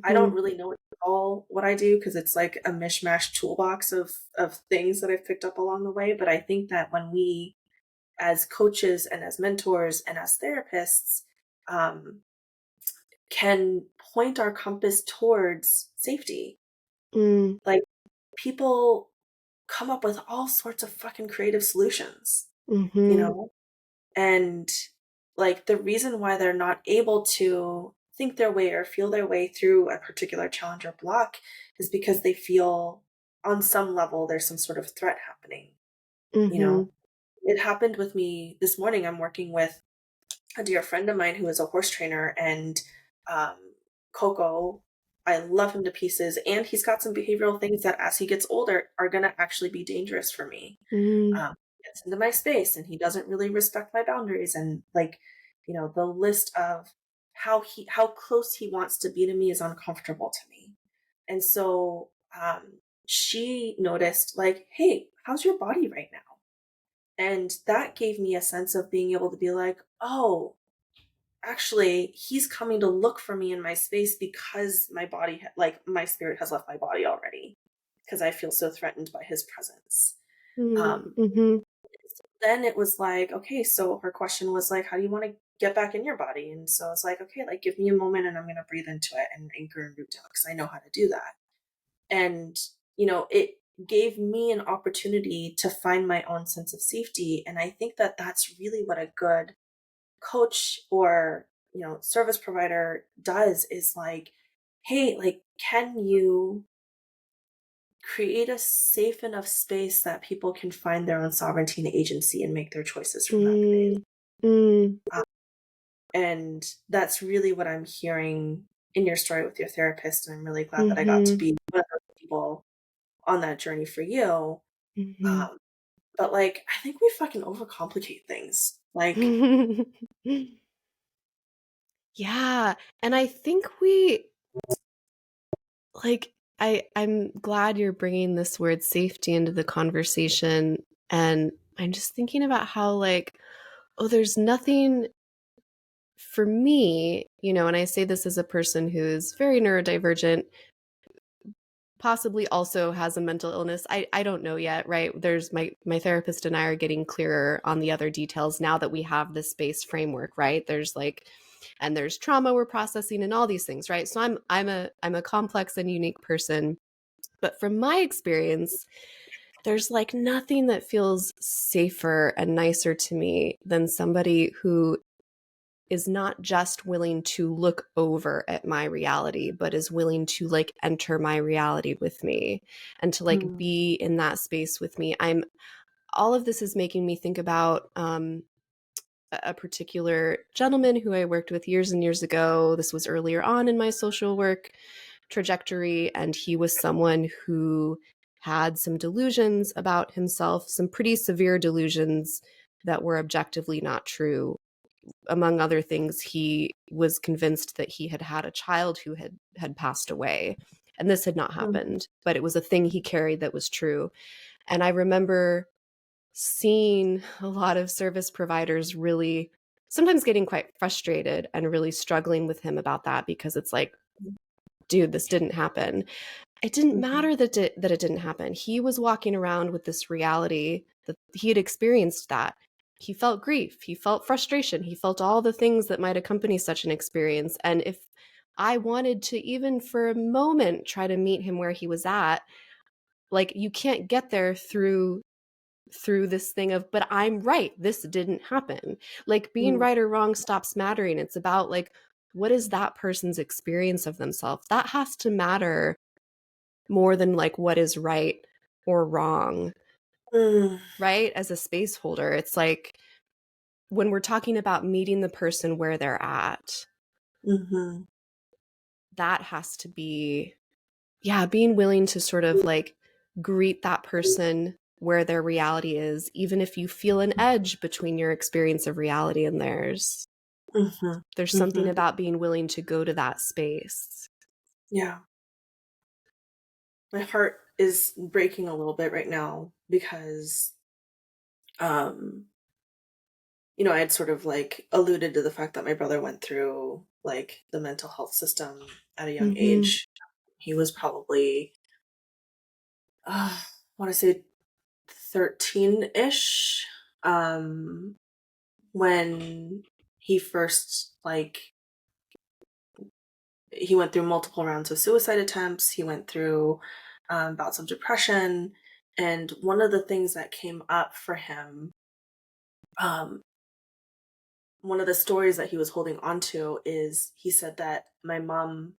I don't mhm, really know all what I do because it's like a mishmash toolbox of things that I've picked up along the way. But I think that when we, as coaches and as mentors and as therapists, um, can point our compass towards safety, mm, like people come up with all sorts of fucking creative solutions, you mhm, know? And like the reason why they're not able to think their way or feel their way through a particular challenge or block is because they feel on some level there's some sort of threat happening, you mhm, know? It happened with me this morning. I'm working with a dear friend of mine who is a horse trainer, and um, Coco, I love him to pieces, and he's got some behavioral things that as he gets older are going to actually be dangerous for me. mm, Gets into my space and he doesn't really respect my boundaries, and like, the list of how close he wants to be to me is uncomfortable to me. And so she noticed like, hey, how's your body right now? And that gave me a sense of being able to be like, oh, actually, he's coming to look for me in my space because my body, like my spirit has left my body already because I feel so threatened by his presence. mm, Um, mhm, then it was like, okay, so her question was like, how do you want to get back in your body? And so it's like, okay, like give me a moment and I'm going to breathe into it and anchor and root down because I know how to do that. And, it gave me an opportunity to find my own sense of safety. And I think that that's really what a good coach or service provider does is like, hey, like can you create a safe enough space that people can find their own sovereignty and agency and make their choices from that place. mm, mm, And that's really what I'm hearing in your story with your therapist, and I'm really glad that I got to mhm, be one of those people on that journey for you. mhm. um, but like I think we fucking overcomplicate things, like Yeah, and I think we like I'm glad you're bringing this word safety into the conversation, and I'm just thinking about how like, oh, there's nothing for me, and I say this as a person who is very neurodivergent, possibly also has a mental illness. I don't know yet, right? There's my therapist and I are getting clearer on the other details now that we have this base framework, right? There's trauma we're processing and all these things, right? So I'm a complex and unique person. But from my experience, there's like nothing that feels safer and nicer to me than somebody who is not just willing to look over at my reality, but is willing to like enter my reality with me and to like Mm. be in that space with me. All of this is making me think about a particular gentleman who I worked with years and years ago. This was earlier on in my social work trajectory, and he was someone who had some delusions about himself, some pretty severe delusions that were objectively not true. Among other things, he was convinced that he had had a child who had passed away, and this had not Mm. happened, but it was a thing he carried that was true. And I remember seeing a lot of service providers really sometimes getting quite frustrated and really struggling with him about that, because it's like, dude, this didn't happen. It didn't Mhm. matter that it didn't happen. He was walking around with this reality that he had experienced that. He felt grief, he felt frustration, he felt all the things that might accompany such an experience. And if I wanted to even for a moment try to meet him where he was at, like you can't get there through this thing of, but I'm right, this didn't happen. Like being Mm. right or wrong stops mattering. It's about like, what is that person's experience of themselves? That has to matter more than like what is right or wrong, Mm. right? As a space holder, it's like when we're talking about meeting the person where they're at, Mhm. that has to be, yeah, being willing to sort of like greet that person where their reality is, even if you feel an edge between your experience of reality and theirs. Mhm. There's something Mhm. about being willing to go to that space. Yeah. My heart is breaking a little bit right now because um I had sort of like alluded to the fact that my brother went through like the mental health system at a young Mm-hmm. age. He was probably I want to say 13-ish when he first like he went through multiple rounds of suicide attempts. He went through bouts of depression. And one of the things that came up for him, um, one of the stories that he was holding on to is he said that my mom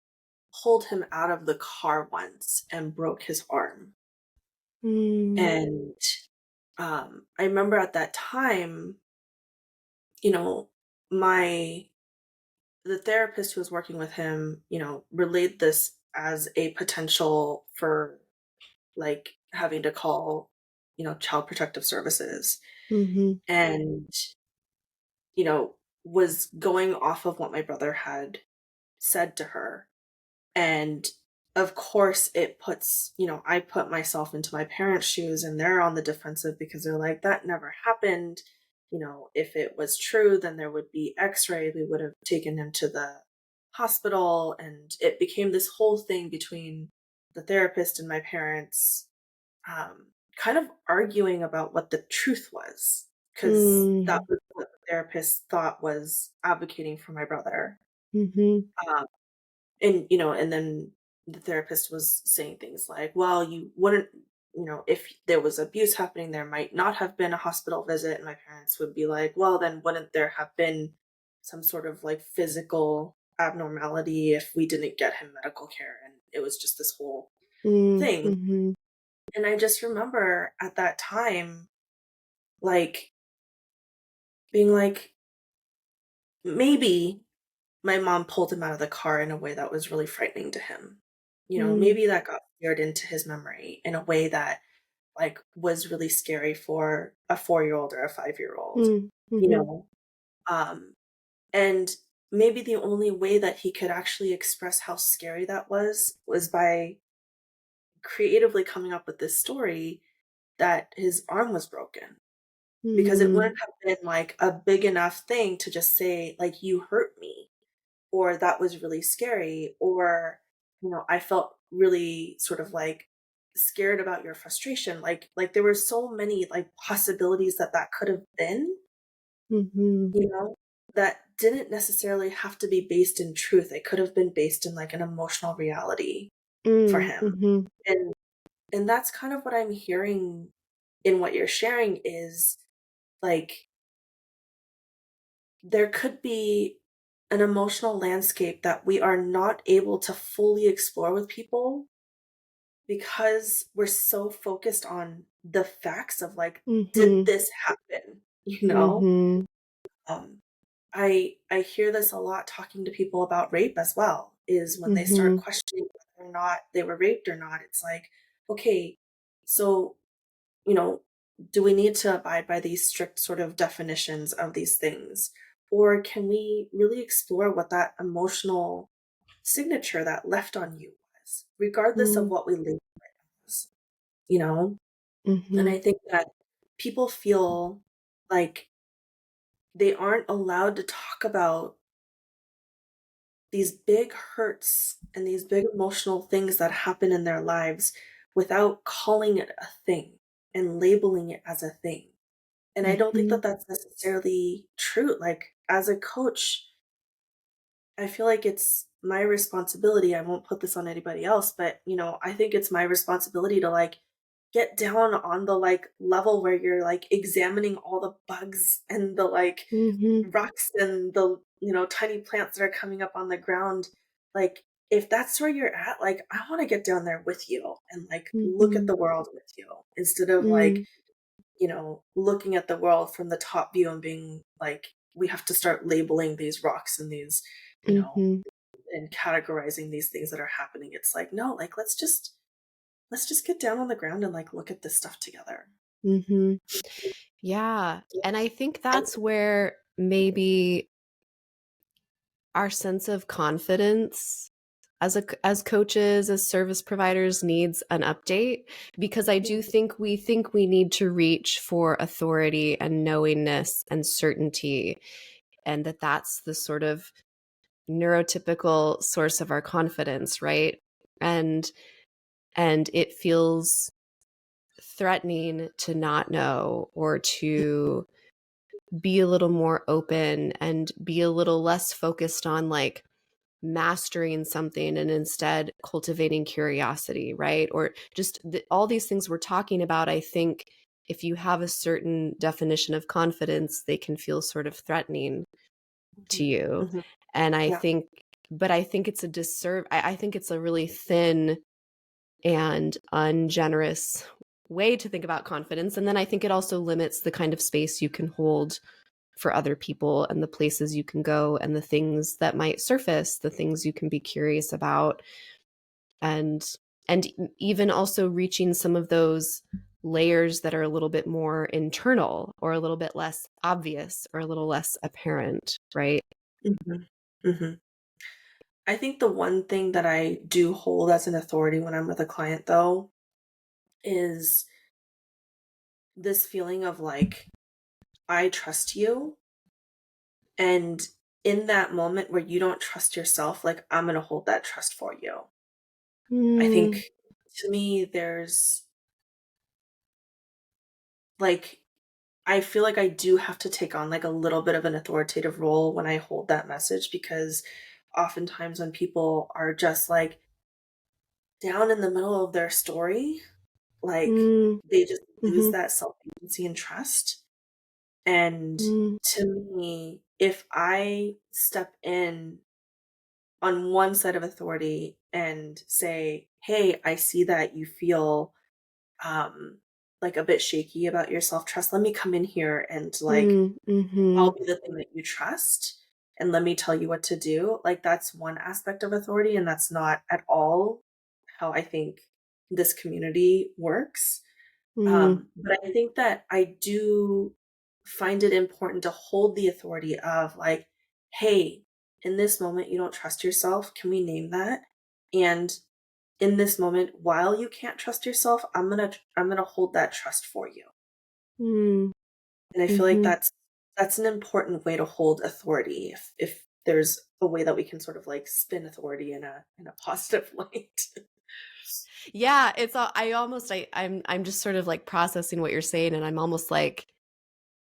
pulled him out of the car once and broke his arm. Mm-hmm. And I remember at that time, you know, my the therapist who was working with him, relayed this as a potential for like having to call, child protective services Mm-hmm. and, you know, was going off of what my brother had said to her. And of course, I put myself into my parents' shoes and they're on the defensive because they're like, that never happened. If it was true, then there would be x-ray. We would have taken him to the hospital. And it became this whole thing between the therapist and my parents, kind of arguing about what the truth was, because that was what the therapist thought was advocating for my brother. Mm-hmm. Um, and then the therapist was saying things like, well, you wouldn't, if there was abuse happening, there might not have been a hospital visit. And my parents would be like, well, then wouldn't there have been some sort of like physical abnormality if we didn't get him medical care? And it was just this whole thing. Mm-hmm. And I just remember at that time, like, being like, maybe my mom pulled him out of the car in a way that was really frightening to him. Mm-hmm. Maybe that got seared into his memory in a way that like was really scary for a 4-year-old or a 5-year-old, you Mm-hmm. know. Um and maybe the only way that he could actually express how scary that was by creatively coming up with this story that his arm was broken, because it wouldn't Mhm. have been like a big enough thing to just say like you hurt me, or that was really scary, or I felt really sort of like scared about your frustration. Like there were so many like possibilities that that could have been, Mhm. you know, that didn't necessarily have to be based in truth. It could have been based in like an emotional reality for Mm. him. Mhm. And and that's kind of what I'm hearing in what you're sharing is like there could be an emotional landscape that we are not able to fully explore with people because we're so focused on the facts of like, did Mhm. this happen? You know? Mhm. Um, I hear this a lot talking to people about rape as well, is when they start Mhm. questioning whether or not they were raped or not. It's like, okay, so, you know, do we need to abide by these strict sort of definitions of these things? Or can we really explore what that emotional signature that left on you was, regardless of Mm. what we label it as, you know? And Mhm. I think that people feel like they aren't allowed to talk about these big hurts and these big emotional things that happen in their lives without calling it a thing and labeling it as a thing. And I don't think that Mhm. that's necessarily true. Like, as a coach, I feel like it's my responsibility. I won't put this on anybody else, but I think it's my responsibility to like get down on the like level where you're like examining all the bugs and the like Mhm. rocks and the tiny plants that are coming up on the ground. Like, if that's where you're at, like I want to get down there with you and like look at Mhm. the world with you instead of like Mm. looking at the world from the top view and being like, we have to start labeling these rocks and these, you know, Mhm. and categorizing these things that are happening. It's like, no, like let's just get down on the ground and like look at this stuff together. Mhm. Yeah, and I think And that's where maybe our sense of confidence as coaches, as service providers needs an update, because I do think we need to reach for authority and knowingness and certainty, and that's the sort of neurotypical source of our confidence, right? And it feels threatening to not know, or to be a little more open and be a little less focused on like mastering something and instead cultivating curiosity, right? Or just all these things we're talking about. I think if you have a certain definition of confidence, they can feel sort of threatening to you. Mhm. And I Yeah. think, but I think it's a I think it's a really thin and ungenerous way to think about confidence. And then I think it also limits the kind of space you can hold for other people, and the places you can go, and the things that might surface, the things you can be curious about, and even also reaching some of those layers that are a little bit more internal, or a little bit less obvious, or a little less apparent, right? Mhm. Mhm. I think the one thing that I do hold as an authority when I'm with a client, though, is this feeling of like, I trust you. And in that moment where you don't trust yourself, like, I'm going to hold that trust for you. I think Mm. to me, there's like, I feel like I do have to take on like a little bit of an authoritative role when I hold that message, because oftentimes when people are just like down in the middle of their story, like Mm. they just lose Mhm. that self agency and trust. And Mm. to me, if I step in on one side of authority and say, "Hey, I see that you feel um like a bit shaky about your self-trust. Let me come in here and like Mm. I'll Mhm. be the thing that you trust and let me tell you what to do." Like that's one aspect of authority, and that's not at all how I think this community works. Mm. But I think that I do find it important to hold the authority of like, "Hey, in this moment you don't trust yourself. Can we name that? And in this moment, while you can't trust yourself, I'm gonna hold that trust for you. Mm, And I feel like mhm. that's an important way to hold authority if there's a way that we can sort of like spin authority in a positive light. Yeah, it's all I'm just sort of like processing what you're saying, and I'm almost like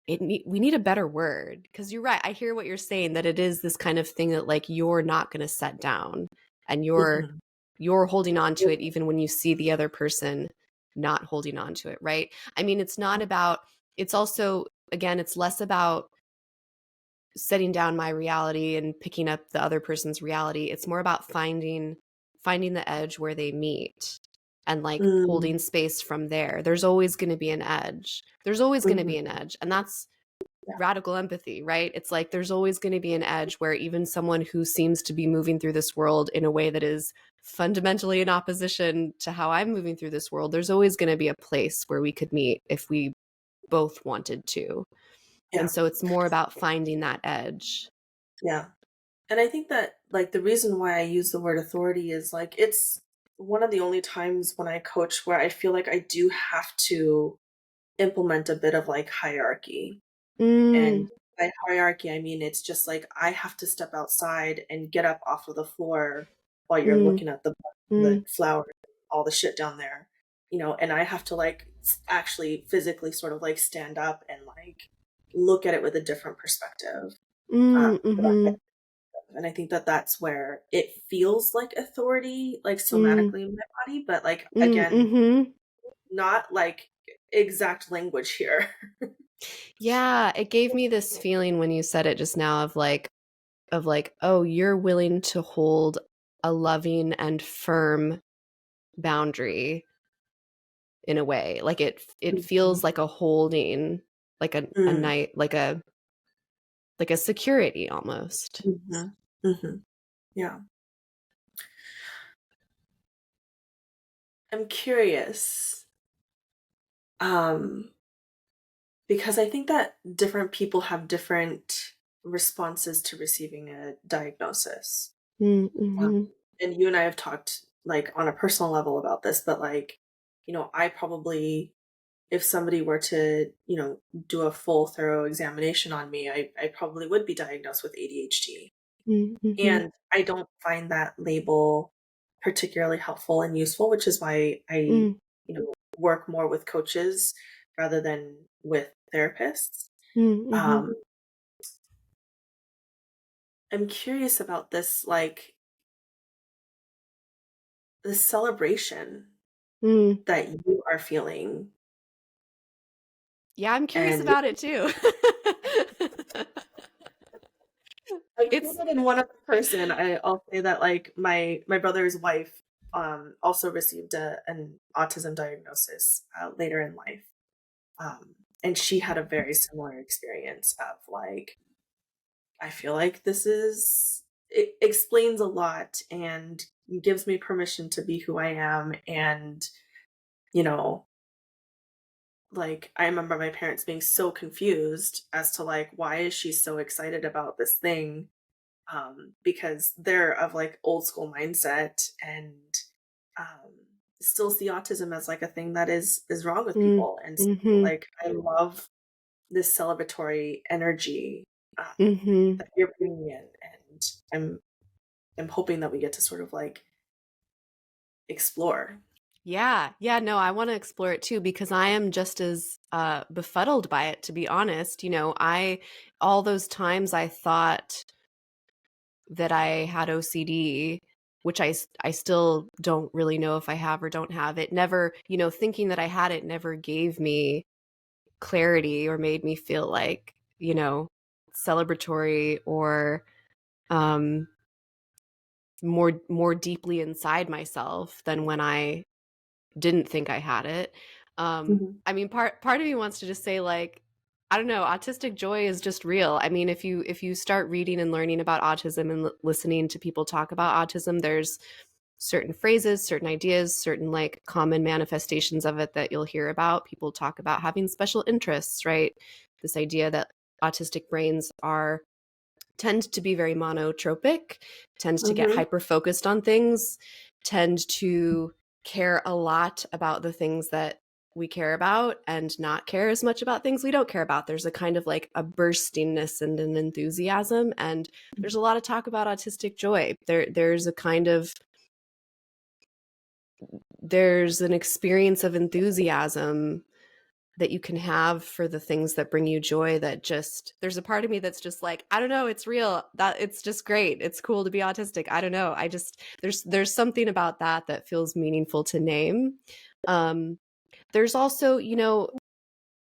we need a better word, because you're right. I hear what you're saying, that it is this kind of thing that like you're not going to set down, and Mhm. you're holding on to it even when you see the other person not holding on to it, right? I mean, it's not about, it's also, again, it's less about setting down my reality and picking up the other person's reality. It's more about finding the edge where they meet, and like Mm, holding space from there. There's always going to be an edge. There's always going to be mhm. an edge. And that's Yeah, radical empathy, right? It's like there's always going to be an edge where even someone who seems to be moving through this world in a way that is fundamentally in opposition to how I'm moving through this world, there's always going to be a place where we could meet if we both wanted to. And yeah, so it's more about finding that edge. yeah. And I think that like the reason why I use the word authority is like it's one of the only times when I coach where I feel like I do have to implement a bit of like hierarchy. Mm, And by hierarchy, I mean it's just like I have to step outside and get up off of the floor while you're mm, looking at the mm, flowers, all the shit down there, and I have to like actually physically sort of like stand up and like look at it with a different perspective. mm, But mm-hmm, and I think that that's where it feels like authority, like mm, somatically in my body, but like mm, again, mm-hmm. not like exact language here. Yeah, it gave me this feeling when you said it just now of like, oh, you're willing to hold a loving and firm boundary in a way. Like it Mhm. feels like a holding, like a Mm, night, like a security almost. mhm, mhm. Yeah. I'm curious, um, because I think that different people have different responses to receiving a diagnosis. Mm, Um, mhm, and you and I have talked like on a personal level about this, but like, I probably, if somebody were to, do a full thorough examination on me, I probably would be diagnosed with ADHD. mm, mhm, And I don't find that label particularly helpful and useful, which is why I, mm, work more with coaches rather than with therapists. mm, mhm, Um, I'm curious about this, like the celebration mm. that you are feeling. Yeah, I'm curious And about it too. I feel It's that in one other person, I'll say that like my brother's wife also received an autism diagnosis later in life. And she had a very similar experience of like, I feel like it explains a lot and gives me permission to be who I am. And, you know, like I remember my parents being so confused as to like, why is she so excited about this thing? Because they're of like old school mindset and um, still see autism as like a thing that is wrong with mm, people. And so, mhm, like, I love this celebratory energy mhm. that you're bringing in, and I'm hoping that we get to sort of like explore. Yeah, yeah, no, I want to explore it too, because I am just as befuddled by it, to be honest. All those times I thought that I had OCD, which I still don't really know if I have or don't have it. Never, thinking that I had it never gave me clarity or made me feel like, celebratory or um more deeply inside myself than when I didn't think I had it. Mhm. I mean, part of me wants to just say, like, I don't know, autistic joy is just real. I mean, if you start reading and learning about autism and listening to people talk about autism, there's certain phrases, certain ideas, certain like common manifestations of it that you'll hear about. People talk about having special interests, right? This idea that autistic brains are tend to be very monotropic, tend to get Mm-hmm. hyper-focused on things, tend to care a lot about the things that we care about and not care as much about things we don't care about. There's a kind of like a burstiness and an enthusiasm. And there's a lot of talk about autistic joy. There's a kind of, there's an experience of enthusiasm that you can have for the things that bring you joy, that just, there's a part of me that's just like, I don't know, it's real, that it's just great, it's cool to be autistic. I don't know, I just, there's something about that that feels meaningful to name. There's also, you know,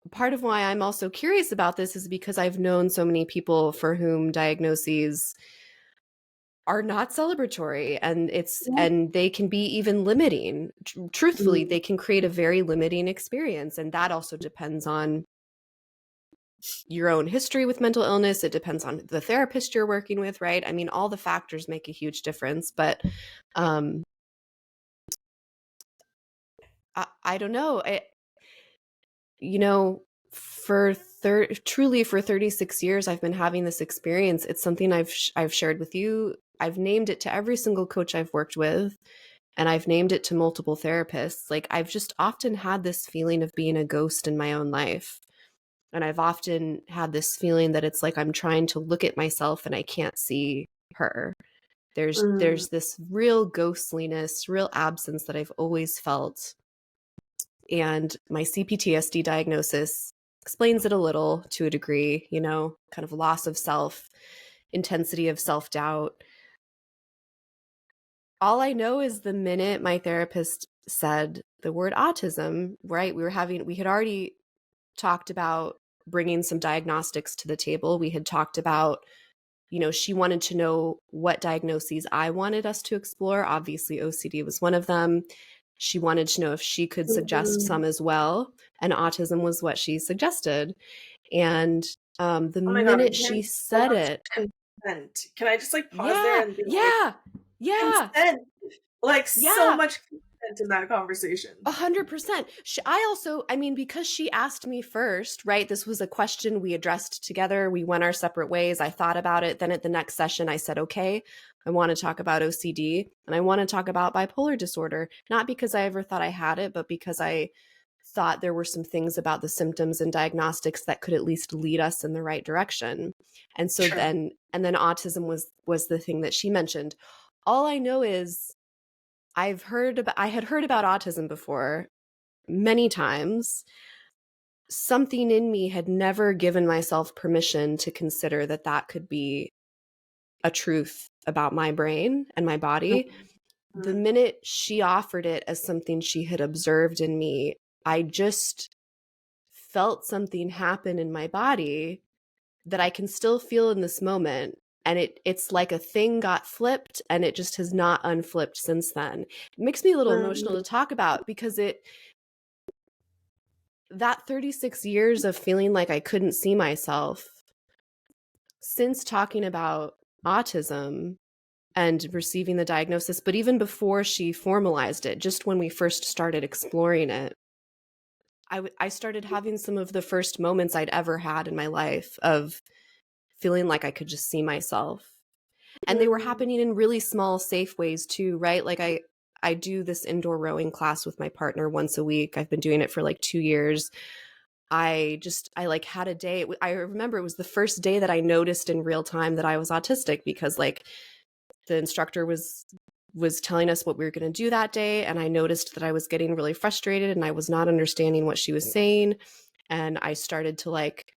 part of why I'm also curious about this is because I've known so many people for whom diagnoses are not celebratory, and and they can be even limiting. Truthfully, Mm-hmm. they can create a very limiting experience, and that also depends on your own history with mental illness. It depends on the therapist you're working with, right? I mean, all the factors make a huge difference, but um I don't know. You know, truly for 36 years I've been having this experience. It's something I've shared with you. I've named it to every single coach I've worked with, and I've named it to multiple therapists. Like, I've just often had this feeling of being a ghost in my own life. And I've often had this feeling that it's like I'm trying to look at myself and I can't see her. Mm-hmm. There's this real ghostliness, real absence that I've always felt. And my CPTSD diagnosis explains it a little, to a degree, you know, kind of loss of self, intensity of self-doubt. All I know is the minute my therapist said the word autism, right? We had already talked about bringing some diagnostics to the table. We had talked about, you know, she wanted to know what diagnoses I wanted us to explore. Obviously, OCD was one of them. She wanted to know if she could suggest Mm-hmm. some as well, and autism was what she suggested. And the Oh my God, minute I'm she hearing so said much it, consent. Can I just like pause there yeah, and be like, yeah, yeah, consent? Like so yeah, much consent in that conversation. 100%. I also, I mean, because she asked me first, right? This was a question we addressed together. We went our separate ways. I thought about it. Then at the next session, I said, okay, I want to talk about OCD and I want to talk about bipolar disorder. Not because I ever thought I had it, but because I thought there were some things about the symptoms and diagnostics that could at least lead us in the right direction. And so Sure. then, and then autism was the thing that she mentioned. All I know is I had heard about autism before many times. Something in me had never given myself permission to consider that that could be a truth about my brain and my body. The Mm-hmm. minute she offered it as something she had observed in me, I just felt something happen in my body that I can still feel in this moment. And it's like a thing got flipped and it just has not unflipped since then. It makes me a little emotional to talk about because that 36 years of feeling like I couldn't see myself, since talking about autism and receiving the diagnosis, but even before she formalized it, just when we first started exploring it, I started having some of the first moments I'd ever had in my life of feeling like I could just see myself. And they were Mm-hmm. happening in really small, safe ways too, right? Like I do this indoor rowing class with my partner once a week. I've been doing it for like 2 years. I like had a day. I remember it was the first day that I noticed in real time that I was autistic, because like the instructor was telling us what we were going to do that day, and I noticed that I was getting really frustrated and I was not understanding what she was saying, and I started to like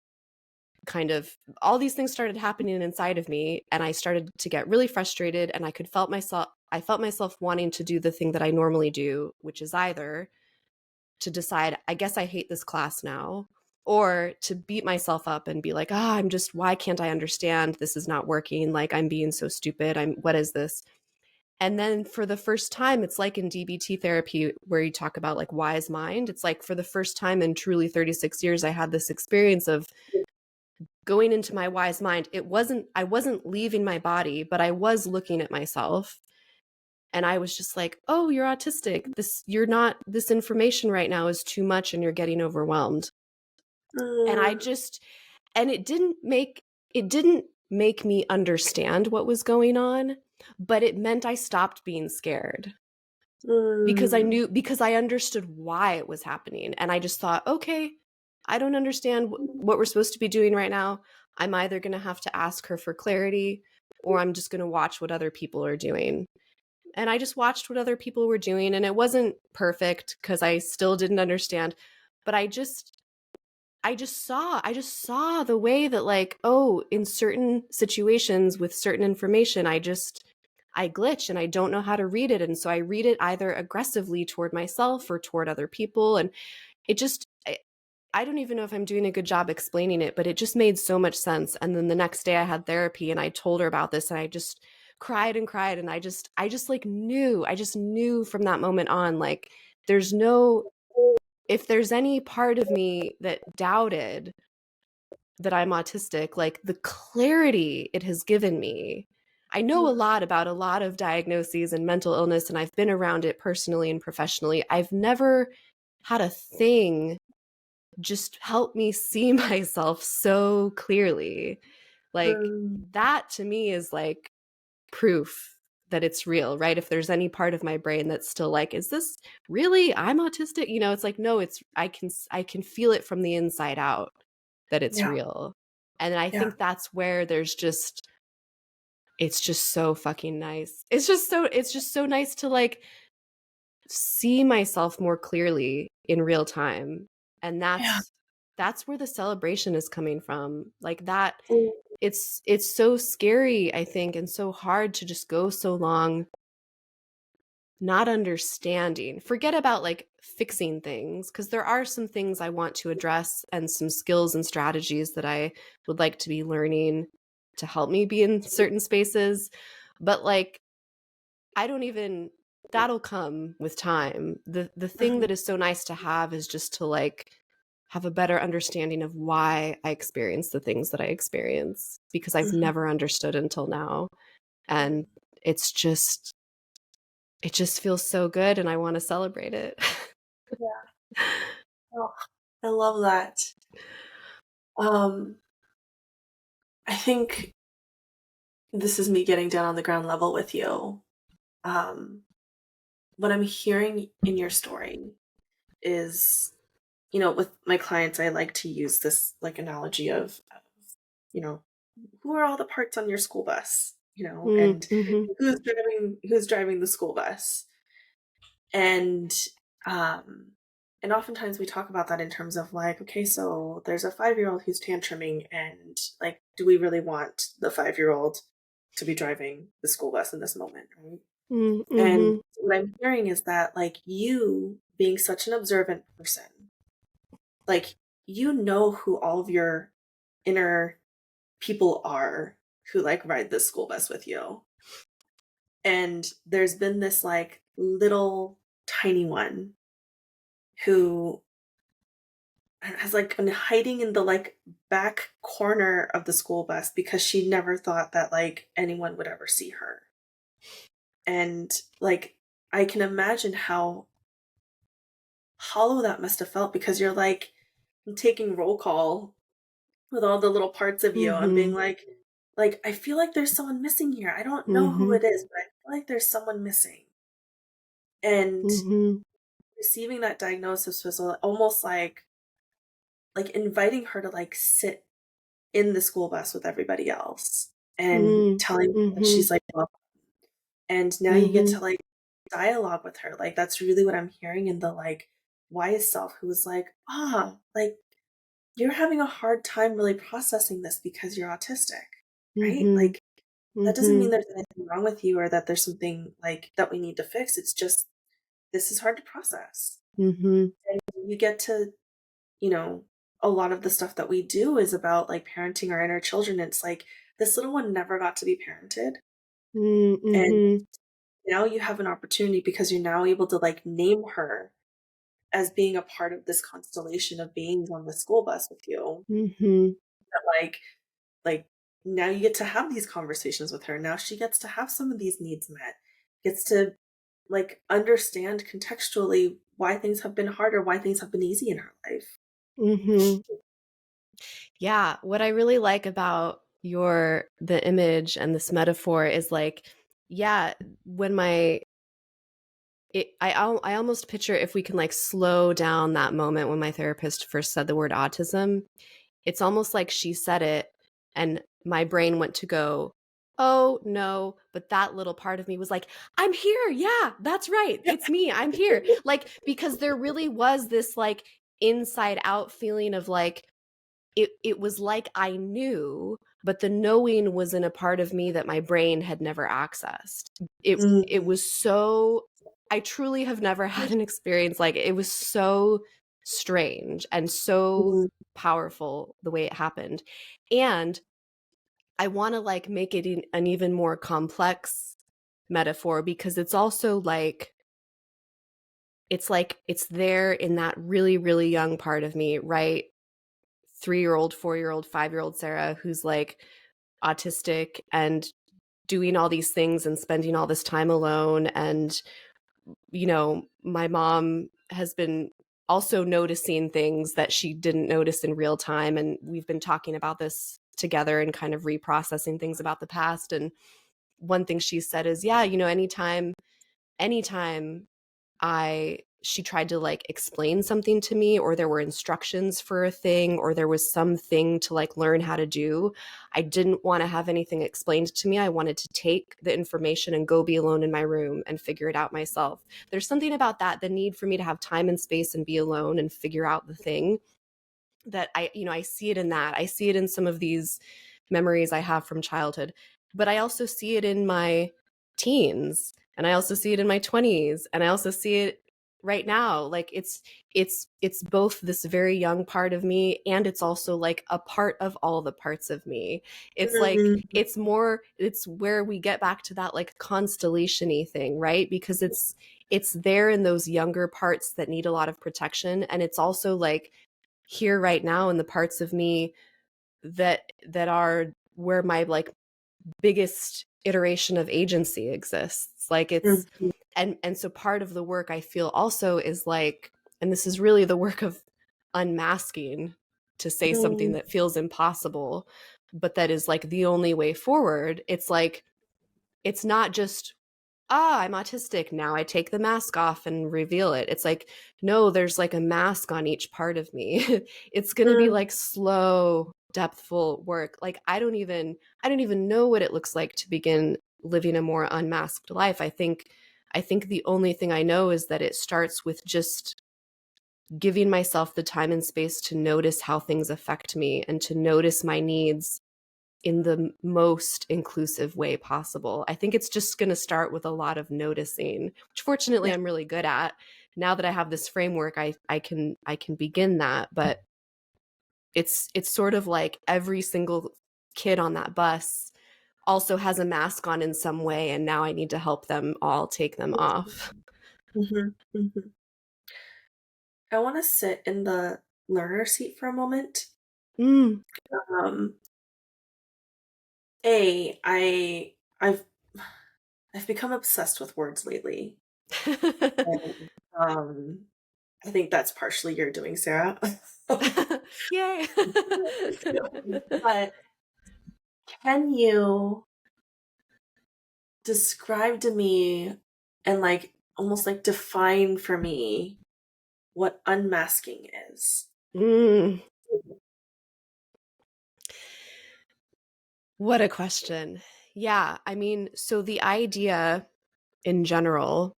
kind of, all these things started happening inside of me, and I started to get really frustrated, and I felt myself wanting to do the thing that I normally do, which is either to decide, I guess I hate this class now, or to beat myself up and be like, I'm just, why can't I understand? This is not working. Like, I'm being so stupid. What is this? And then for the first time, it's like in DBT therapy where you talk about like wise mind. It's like for the first time in truly 36 years, I had this experience of going into my wise mind. I wasn't leaving my body, but I was looking at myself. And I was just like, oh, you're autistic. This information right now is too much and you're getting overwhelmed. And I Mm-hmm. just, and it didn't make me understand what was going on, but it meant I stopped being scared Mm, because I understood why it was happening. And I just thought, okay, I don't understand what we're supposed to be doing right now. I'm either going to have to ask her for clarity, or I'm just going to watch what other people are doing. And I just watched what other people were doing, and it wasn't perfect because I still didn't understand, but I just saw the way that, like, oh, in certain situations with certain information, I glitch and I don't know how to read it. And so I read it either aggressively toward myself or toward other people. And it just, I don't even know if I'm doing a good job explaining it, but it just made so much sense. And then the next day I had therapy and I told her about this, and I just cried and cried. And I just like I just knew from that moment on, like, there's no, if there's any part of me that doubted that I'm autistic, like, the clarity it has given me. I know a lot about a lot of diagnoses and mental illness, and I've been around it personally and professionally. I've never had a thing just help me see myself so clearly. Like, mm, that to me is like proof that it's real, right? If there's any part of my brain that's still like, is this really, I'm autistic? It's like, no, it's, I can feel it from the inside out that it's yeah, real. And I yeah, think that's where there's just, it's just so fucking nice. It's just so nice to, like, see myself more clearly in real time. And yeah. that's where the celebration is coming from. Like, that, Mm, it's so scary, I think, and so hard to just go so long not understanding. Forget about, like, fixing things, because there are some things I want to address and some skills and strategies that I would like to be learning to help me be in certain spaces. But, like, I don't even, that'll come with time. The thing mhm, that is so nice to have is just to, like, have a better understanding of why I experience the things that I experience, because I've mhm, never understood until now. mhm. And it's just, it just feels so good, and I want to celebrate it. Yeah. Oh, I love that. Um, I think this is me getting down on the ground level with you. Um, what I'm hearing in your story is, with my clients, I like to use this like analogy of, you know, who are all the parts on your school bus, and Mhm. who's driving the school bus. And um and oftentimes we talk about that in terms of like, okay, so there's a 5-year-old who's tantruming, and like, do we really want the 5-year-old to be driving the school bus in this moment, right? And Mhm. what I'm hearing is that, like, you being such an observant person, like, who all of your inner people are who like ride this school bus with you. And there's been this like little tiny one who has like been hiding in the like back corner of the school bus because she never thought that like anyone would ever see her. And like, I can imagine how hollow that must have felt, because you're like taking roll call with all the little parts of you and being Mhm. like, I feel like there's someone missing here. I don't know who Mhm. it is, but I feel like there's someone missing. And Mhm. receiving that diagnosis was almost like inviting her to like sit in the school bus with everybody else and Mhm. telling her that Mhm. she's like welcome. And now you get to Mhm. like dialogue with her. Like, that's really what I'm hearing in the like wise self, who was like, like, you're having a hard time really processing this because you're autistic, right? Mhm. Like, that doesn't mean Mhm. there's anything wrong with you or that there's something like that we need to fix. It's just, this is hard to process. Mhm. And you get to, you know, a lot of the stuff that we do is about like parenting our inner children. It's like, this little one never got to be parented. And Mhm. now you have an opportunity, because you're now able to like name her as being a part of this constellation of beings on the school bus with you. Mhm. That like now you get to have these conversations with her. Now she gets to have some of these needs met, gets to like understand contextually why things have been hard or why things have been easy in her life. Mhm. Yeah, what I really like about the image and this metaphor is like, yeah, when I almost picture if we can like slow down that moment when my therapist first said the word autism, it's almost like she said it and my brain went to go, oh no, but that little part of me was like, I'm here. Yeah, that's right. It's me. I'm here. Like, because there really was this like inside out feeling of like, it was like I knew, but the knowing was in a part of me that my brain had never accessed. It Mhm. was so, I truly have never had an experience like it. It was so strange and so Mhm. powerful the way it happened. And I want to like make it an even more complex metaphor because it's also like it's there in that really, really young part of me, right? 3-year old, 4-year old, 5-year old Sarah, who's like autistic and doing all these things and spending all this time alone. And, you know, my mom has been also noticing things that she didn't notice in real time. And we've been talking about this together and kind of reprocessing things about the past. And one thing she said is, yeah, you know, anytime she tried to like explain something to me, or there were instructions for a thing, or there was something to like learn how to do, I didn't want to have anything explained to me. I wanted to take the information and go be alone in my room and figure it out myself. There's something about that, the need for me to have time and space and be alone and figure out the thing, that I see it in that. I see it in some of these memories I have from childhood, but I also see it in my teens, and I also see it in my 20s, and I also see it right now. Like it's both this very young part of me, and it's also like a part of all the parts of me. It's like Mhm. it's where we get back to that like constellation-y thing, right? Because it's there in those younger parts that need a lot of protection, and it's also like here right now in the parts of me that are where my like biggest iteration of agency exists. Like it's Mhm. and so part of the work I feel also is like, and this is really the work of unmasking, to say something Mhm. that feels impossible but that is like the only way forward. It's like it's not just, I'm autistic. Now I take the mask off and reveal it. It's like, no, there's like a mask on each part of me. It's going to be Mhm. like slow, depthful work. Like I don't even know what it looks like to begin living a more unmasked life. I think the only thing I know is that it starts with just giving myself the time and space to notice how things affect me and to notice my needs in the most inclusive way possible. I think it's just going to start with a lot of noticing, which fortunately Yeah. I'm really good at. Now that I have this framework, I can begin that, but it's sort of like every single kid on that bus also has a mask on in some way, and now I need to help them all take them off. Mhm. Mhm. I want to sit in the learner seat for a moment. Mm. Um, I've become obsessed with words lately. And, I think that's partially your doing, Sarah. Yay. But can you describe to me and like almost like define for me what unmasking is? Mm. What a question. Yeah, I mean, so the idea in general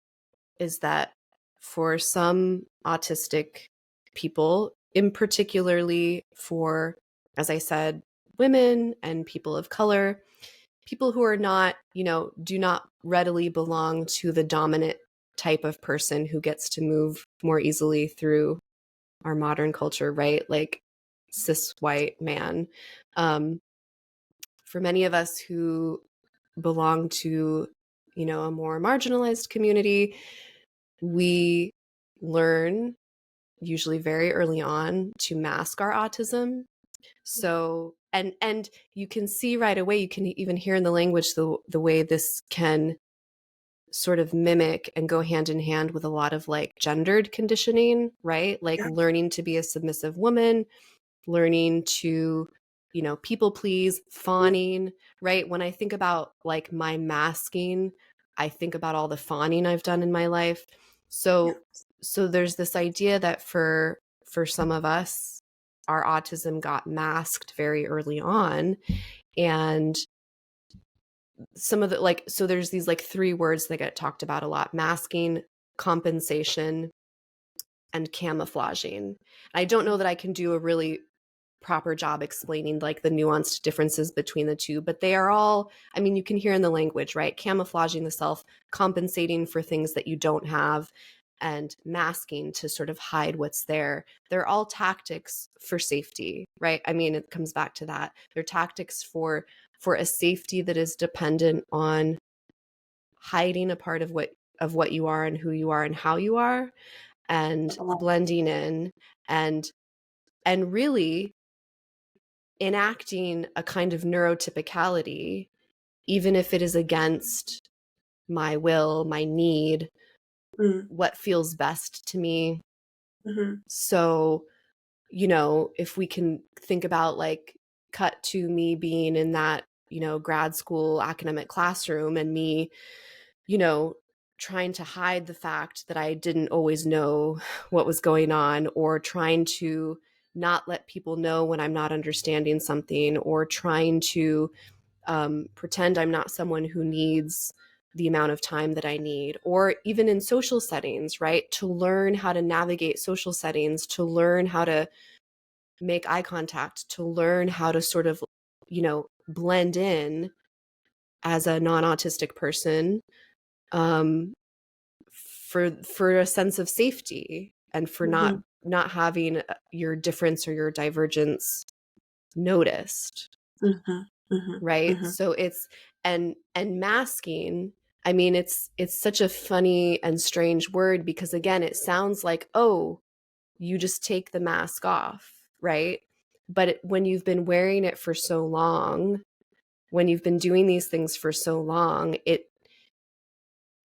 is that for some autistic people, in particularly for, as I said, women and people of color, people who are not, do not readily belong to the dominant type of person who gets to move more easily through our modern culture, right? Like cis white man. Um, for many of us who belong to, a more marginalized community, we learn usually very early on to mask our autism. So and you can see right away, you can even hear in the language the way this can sort of mimic and go hand in hand with a lot of like gendered conditioning, right? Like Yeah. learning to be a submissive woman, learning to people please, fawning, right? When I think about like my masking, I think about all the fawning I've done in my life. Yeah. So there's this idea that for some of us, our autism got masked very early on. And some of the so there's these like three words that get talked about a lot: masking, compensation, and camouflaging. I don't know that I can do a really proper job explaining like the nuanced differences between the two, but they are all, I mean, you can hear in the language, right? Camouflaging the self, compensating for things that you don't have, and masking to sort of hide what's there. They're all tactics for safety, right? I mean, it comes back to that. They're tactics for a safety that is dependent on hiding a part of what you are and who you are and how you are, and blending in, and really enacting a kind of neurotypicality, even if it is against my will, my need, Mm. what feels best to me. Mm-hmm. So, if we can think about like cut to me being in that, grad school academic classroom, and me, trying to hide the fact that I didn't always know what was going on, or trying to not let people know when I'm not understanding something, or trying to pretend I'm not someone who needs the amount of time that I need, or even in social settings, right? To learn how to navigate social settings, to learn how to make eye contact, to learn how to sort of, blend in as a non-autistic person, um, for a sense of safety, and for Mm-hmm. not having your difference or your divergence noticed, Mm-hmm. Mm-hmm. right? Mm-hmm. So it's, and masking, I mean, it's such a funny and strange word, because again, it sounds like, oh, you just take the mask off, right? But when you've been wearing it for so long, when you've been doing these things for so long, it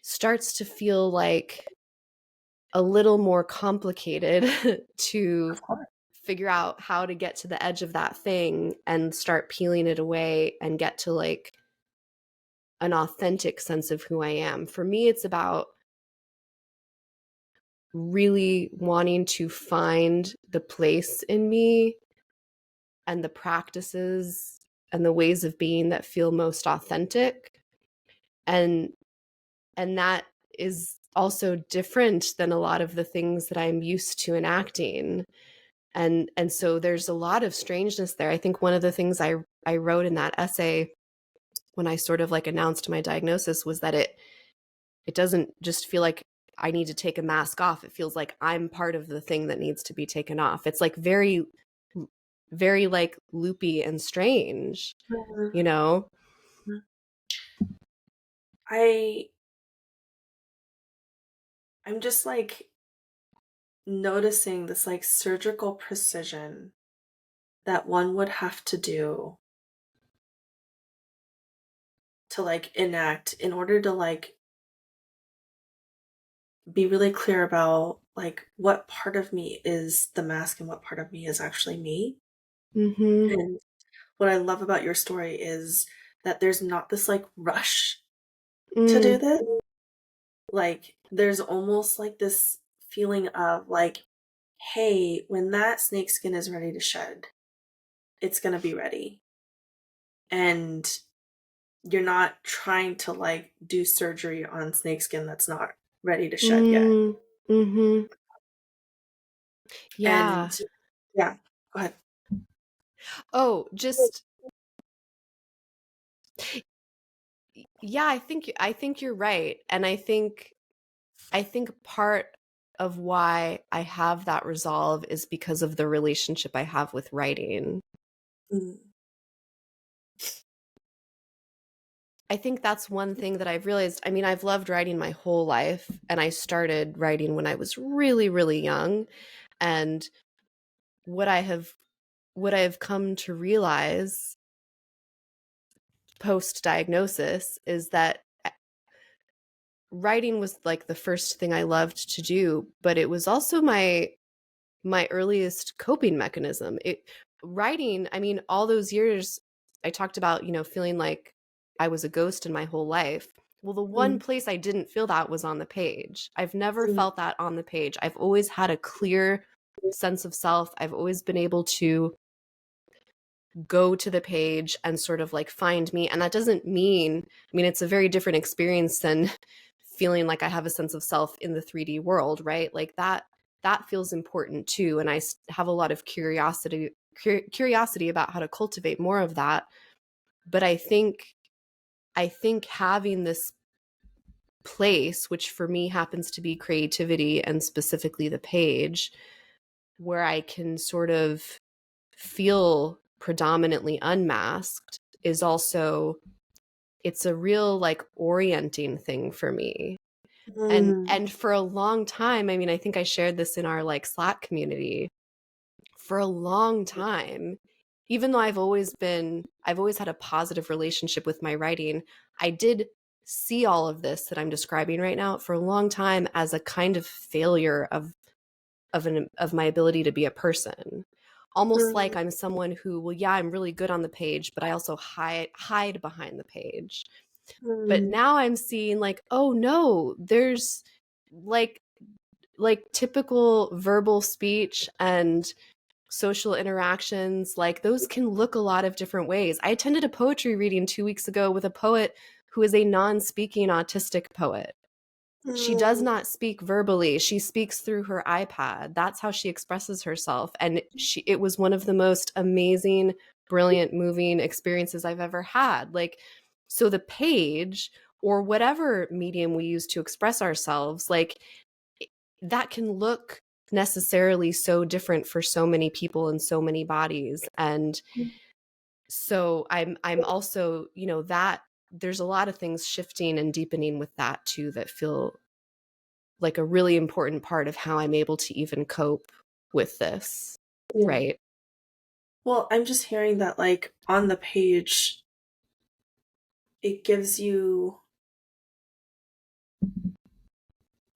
starts to feel like a little more complicated to Of course. figure out how to get to the edge of that thing and start peeling it away and get to like an authentic sense of who I am. For me, it's about really wanting to find the place in me and the practices and the ways of being that feel most authentic. And that is also different than a lot of the things that I'm used to enacting. And so there's a lot of strangeness there. I think one of the things I wrote in that essay when I sort of like announced my diagnosis was that it doesn't just feel like I need to take a mask off. It feels like I'm part of the thing that needs to be taken off. It's like very, very like loopy and strange, you Mm-hmm. know? I I'm just like noticing this like surgical precision that one would have to do to like enact in order to like be really clear about like what part of me is the mask and what part of me is actually me. Mm-hmm. And what I love about your story is that there's not this like rush to do Mm, this. Like there's almost like this feeling of like, hey, when that snakeskin is ready to shed, it's gonna be ready. And you're not trying to like do surgery on snakeskin that's not ready to shed yet. mm, mm-hmm. Yeah. And yeah, go ahead. Oh, just yeah, I think you're right. And I think part of why I have that resolve is because of the relationship I have with writing. Mm, I think that's one thing that I've realized. I mean, I've loved writing my whole life, and I started writing when I was really, really young. And what I have what I have come to realize post diagnosis is that writing was like the first thing I loved to do, but it was also my earliest coping mechanism. writing, I mean, all those years I talked about, feeling like I was a ghost in my whole life. Well, the one Mm, place I didn't feel that was on the page. I've never mm, felt that on the page. I've always had a clear sense of self. I've always been able to go to the page and sort of like find me. And that doesn't mean, I mean, it's a very different experience than feeling like I have a sense of self in the 3D world, right? Like that feels important too. And I have a lot of curiosity about how to cultivate more of that. But I think having this place, which for me happens to be creativity and specifically the page, where I can sort of feel predominantly unmasked, is also, it's a real like orienting thing for me. and mm, and for a long time, I mean, I think I shared this in our like Slack community. For a long time, even though I've always had a positive relationship with my writing, I did see all of this that I'm describing right now for a long time as a kind of failure of my ability to be a person. Almost like mm, I'm someone who, well, yeah, I'm really good on the page, but I also hide behind the page. But mm, now I'm seeing like, oh no, there's like typical verbal speech and social interactions, like those can look a lot of different ways. I attended a poetry reading 2 weeks ago with a poet who is a non-speaking autistic poet. She does mm, not speak verbally. She speaks through her iPad. That's how she expresses herself. And it was one of the most amazing, brilliant, moving experiences I've ever had. Like, so the page or whatever medium we use to express ourselves, like that can look necessarily so different for so many people and so many bodies. And so I'm also, that there's a lot of things shifting and deepening with that too that feel like a really important part of how I'm able to even cope with this. yeah. Right. Well, I'm just hearing that, like, on the page, it gives you,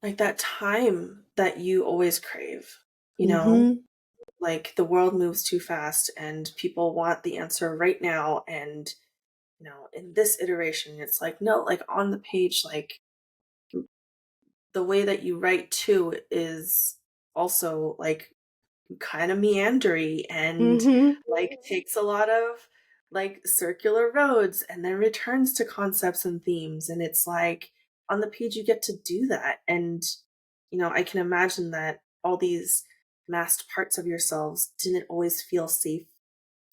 like, that time that you always crave, you know? Mm-hmm. Like, the world moves too fast and people want the answer right now, and, in this iteration, it's like, no, like, on the page, like, the way that you write too is also, like, kind of meandery and Mm-hmm. like takes a lot of like circular roads and then returns to concepts and themes, and it's like on the page you get to do that. And I can imagine that all these masked parts of yourselves didn't always feel safe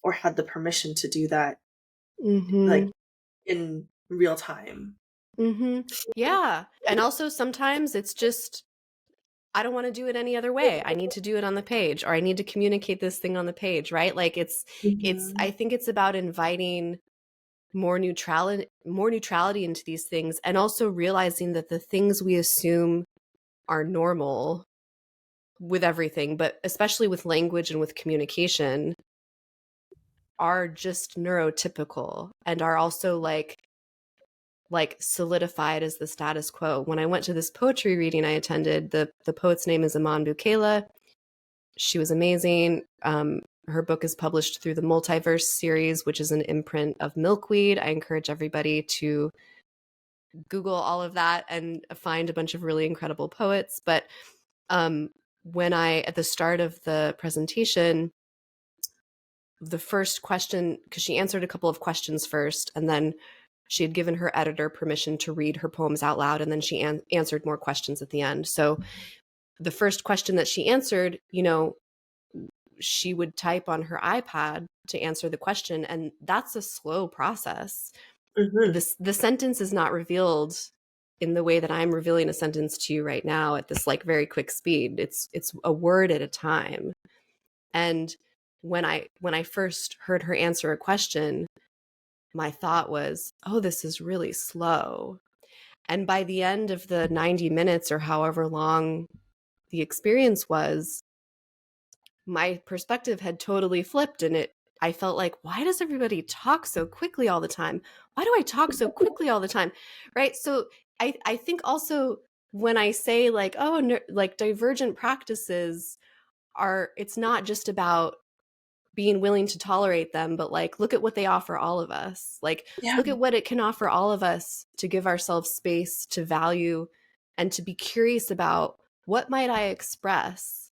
or had the permission to do that, like, Mm-hmm. in real time. Mm-hmm. Yeah. And also sometimes it's just, I don't want to do it any other way. I need to do it on the page, or I need to communicate this thing on the page, right? Like I Mhm. think it's about inviting more neutrality into these things, and also realizing that the things we assume are normal with everything, but especially with language and with communication, are just neurotypical and are also like solidified as the status quo. When I went to this poetry reading I attended, the poet's name is Aman Bukela. She was amazing. Her book is published through the Multiverse series, which is an imprint of Milkweed. I encourage everybody to Google all of that and find a bunch of really incredible poets. But um, when at the start of the presentation, the first question, because she answered a couple of questions first, and then she had given her editor permission to read her poems out loud, and then she answered more questions at the end. So the first question that she answered, she would type on her iPad to answer the question, and that's a slow process. Mhm. The sentence is not revealed in the way that I'm revealing a sentence to you right now at this like very quick speed. It's a word at a time. And when I first heard her answer a question, my thought was, "Oh, this is really slow." And by the end of the 90 minutes or however long the experience was, my perspective had totally flipped, and I felt like, why does everybody talk so quickly all the time? Why do I talk so quickly all the time? Right? So I think also when I say like, like divergent practices are, it's not just about being willing to tolerate them, but like, look at what they offer all of us. Like, Yeah. look at what it can offer all of us to give ourselves space to value and to be curious about what might I express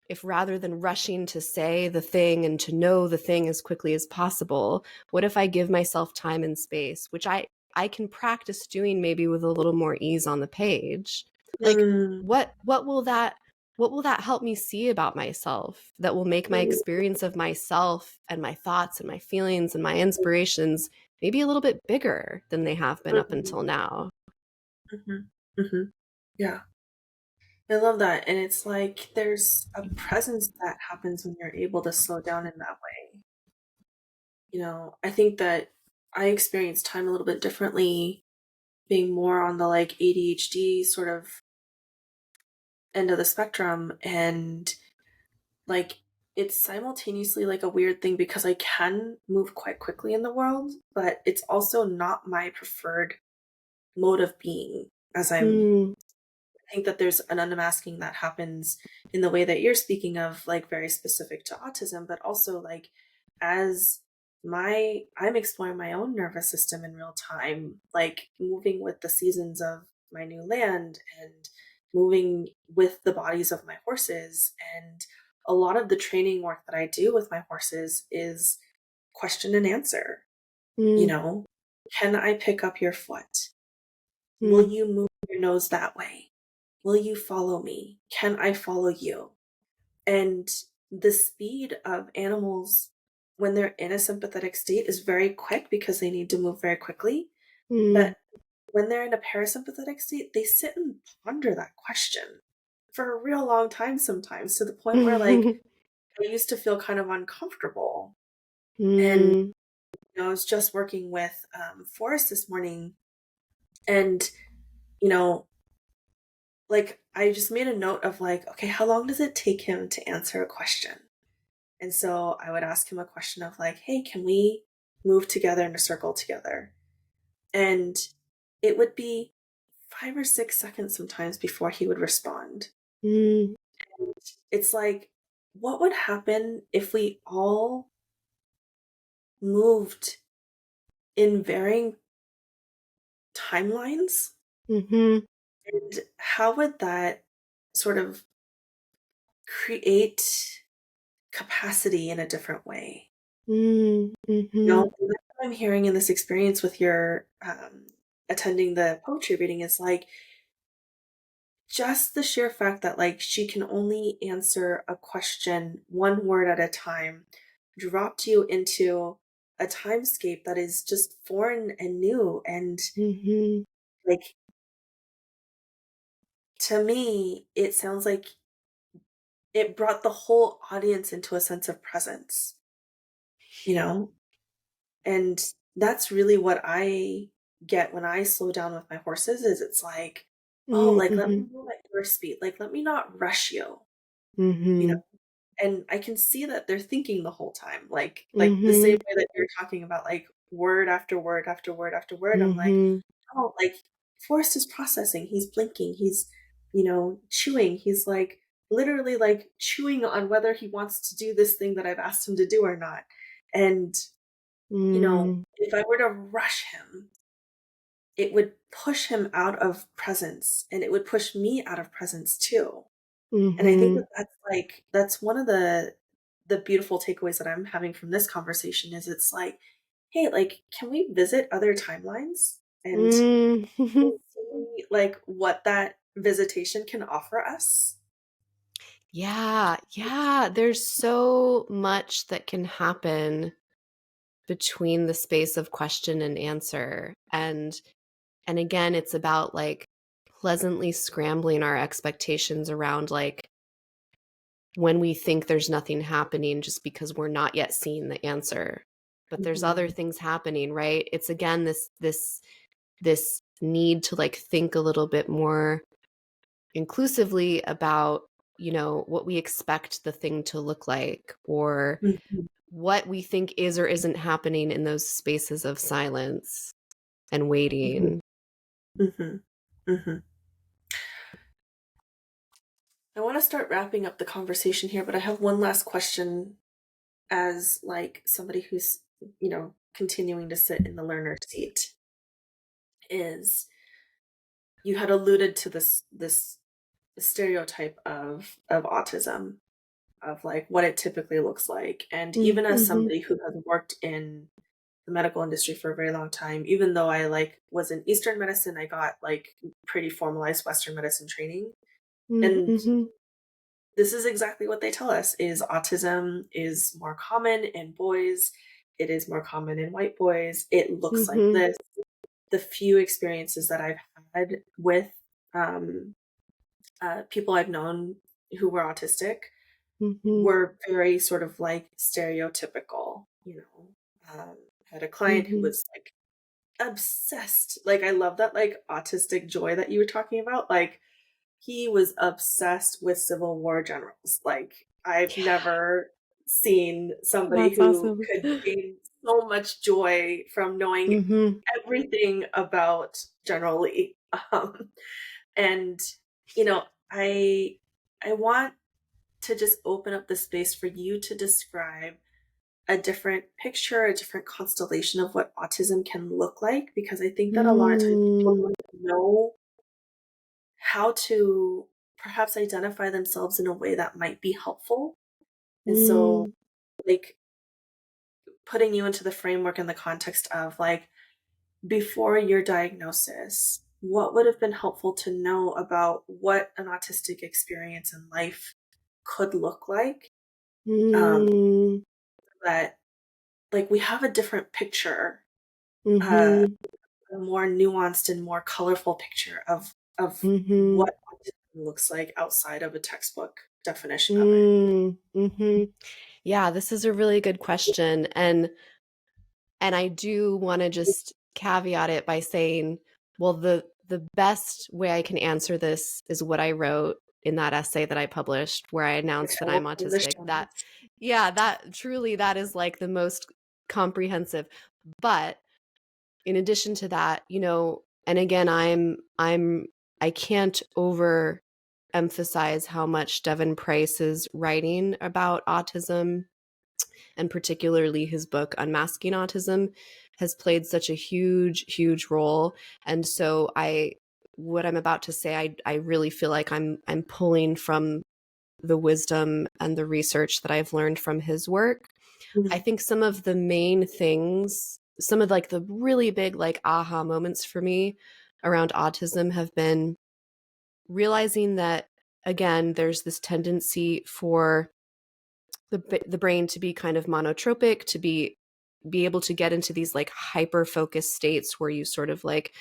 if, rather than rushing to say the thing and to know the thing as quickly as possible, what if I give myself time and space, which I can practice doing maybe with a little more ease on the page. Like, Mm, what will that help me see about myself that will make my mm, experience of myself and my thoughts and my feelings and my inspirations maybe a little bit bigger than they have been up mhm, until now? mhm, mhm. Yeah, I love that. And it's like there's a presence that happens when you're able to slow down in that way. I think that I experience time a little bit differently, being more on the like ADHD sort of end of the spectrum. And like it's simultaneously like a weird thing because I can move quite quickly in the world, but it's also not my preferred mode of being as Mm, I think that there's an unmasking that happens in the way that you're speaking of, like very specific to autism, but also like as I'm exploring my own nervous system in real time, like moving with the seasons of my new land and moving with the bodies of my horses. And a lot of the training work that I do with my horses is question and answer. You mm, know, can I pick up your foot? Will mm, you move your nose that way? Will you follow me? Can I follow you? And the speed of animals when they're in a sympathetic state is very quick because they need to move very quickly. mm. But when they're in a parasympathetic state, they sit and ponder that question for a real long time sometimes, to the point where like I used to feel kind of uncomfortable. And Mm, I was just working with Forrest this morning, and you know, like I just made a note of like, okay, how long does it take him to answer a question? And so I would ask him a question of like, hey, can we move together in a circle together? And it would be 5 or 6 seconds sometimes before he would respond. mm, It's like, what would happen if we all moved in varying timelines? mhm, And how would that sort of create capacity in a different way? mm, mhm, And that's what I'm hearing in this experience with your attending the poetry reading is like just the sheer fact that like she can only answer a question one word at a time dropped you into a timescape that is just foreign and new. And mhm, like to me, it sounds like it brought the whole audience into a sense of presence, you know? And that's really what I get when I slow down with my horses is it's like, oh, mm, like let me mhm, move at your speed. Like let me not rush you, you know? mhm, And I can see that they're thinking the whole time. Like the same mhm, way that you're talking about like word after word after word after word. I'm like, mhm, oh, like Forrest is processing. He's blinking. He's, chewing. He's like literally like chewing on whether he wants to do this thing that I've asked him to do or not. And mm, if I were to rush him, it would push him out of presence and it would push me out of presence too. And I think that mhm, that's one of the beautiful takeaways that I'm having from this conversation is it's like, hey, like, can we visit other timelines and mm. see like what that visitation can offer us? Yeah, yeah, there's so much that can happen between the space of question and answer. And again, it's about like pleasantly scrambling our expectations around like when we think there's nothing happening just because we're not yet seeing the answer. But there's other Mhm, things happening, right? It's again this need to like think a little bit more inclusively about, what we expect the thing to look like, or mhm, what we think is or isn't happening in those spaces of silence and mhm, waiting. mhm, mhm. I want to start wrapping up the conversation here, but I have one last question as like somebody who's, continuing to sit in the learner seat is you had alluded to this stereotype of autism, of like what it typically looks like. And even as Mhm. somebody who has worked in the medical industry for a very long time, even though I like was in Eastern medicine, I got like pretty formalized Western medicine training. And Mhm. this is exactly what they tell us is autism is more common in boys. It is more common in white boys. It looks like Mhm. this. The few experiences that I've had with um, people I've known who were autistic Mhm. were very sort of like stereotypical, I had a client who Mhm. was like obsessed. Like I love that like autistic joy that you were talking about. Like he was obsessed with Civil War generals. Like I've Yeah, never seen somebody that's who awesome. could gain so much joy from knowing Mhm. everything about General Lee. And you know, I I want to just open up the space for you to describe a different picture, a different constellation of what autism can look like, because I think that a lot of times people Mm. don't know how to perhaps identify themselves in a way that might be helpful. And so, Mm. like, putting you into the framework and the context of like, before your diagnosis, what would have been helpful to know about what an autistic experience in life could look like? Um, Mm. that like we have a different picture, uh, Mhm. a more nuanced and more colorful picture of Mhm. what autism looks like outside of a textbook definition of it. Mm. Mhm. Yeah, this is a really good question, and I do wanna just caveat it by saying, well, the best way I can answer this is what I wrote in that essay that I published where I Which announced that I will I'm put in the autistic. show That notes. yeah, that truly that is like the most comprehensive. But in addition to that, and again, I can't overemphasize how much Devin Price's writing about autism, and particularly his book Unmasking Autism, has played such a huge, huge role. And so what I'm about to say, I really feel like I'm pulling from the wisdom and the research that I've learned from his work. I Mhm. think some of the main things, some of like the really big like aha moments for me around autism have been realizing that again, there's this tendency for the brain to be kind of monotropic, to be able to get into these like hyper focused states where you sort of like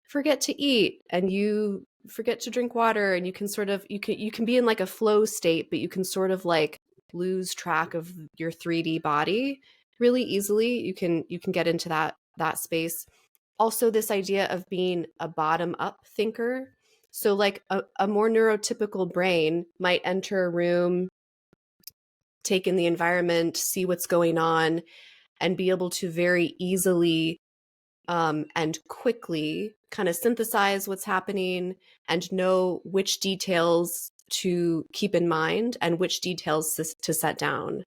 forget to eat and you forget to drink water, and you can sort of you can be in like a flow state, but you can sort of like lose track of your 3D body really easily. You can get into that space. Also this idea of being a bottom up thinker. So like a more neurotypical brain might enter a room, take in the environment, see what's going on, and be able to very easily and quickly kind of synthesize what's happening and know which details to keep in mind and which details to set down,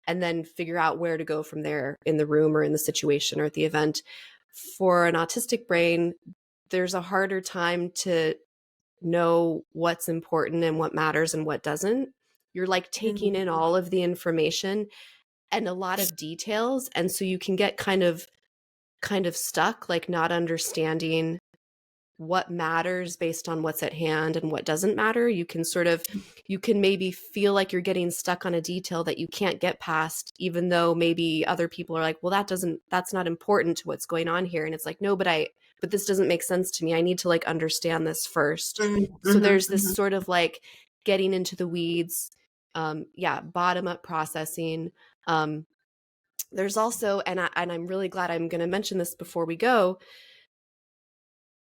and then figure out where to go from there in the room or in the situation or at the event. For an autistic brain, there's a harder time to know what's important and what matters and what doesn't. You're like taking in Mhm. all of the information and a lot of details, and so you can get kind of stuck, like not understanding what matters based on what's at hand and what doesn't matter. You can maybe feel like you're getting stuck on a detail that you can't get past, even though maybe other people are like, well, that's not important to what's going on here. And it's like, no, but this doesn't make sense to me. I need to like understand this first. Mhm, So mhm, there's this mhm. sort of like getting into the weeds, yeah, bottom up processing. There's also, and I'm really glad I'm going to mention this before we go,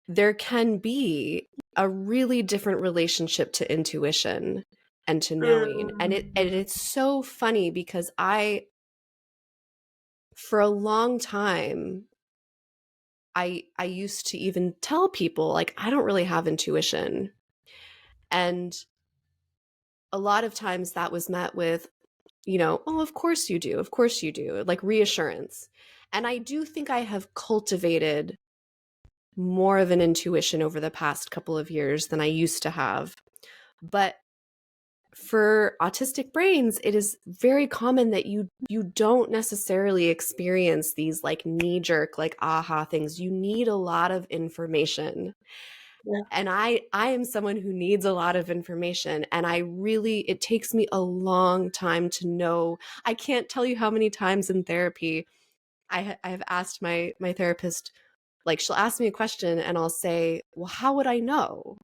there can be a really different relationship to intuition and to knowing. And Mhm. it's so funny because for a long time, I used to even tell people like I don't really have intuition. And a lot of times that was met with, oh, of course you do. Of course you do. Like reassurance. And I do think I have cultivated more of an intuition over the past couple of years than I used to have. But for autistic brains, it is very common that you don't necessarily experience these like knee jerk like aha things. You need a lot of information. Yeah. And I am someone who needs a lot of information, and it takes me a long time to know. I can't tell you how many times in therapy I have asked my therapist, like she'll ask me a question and I'll say, "Well, how would I know?"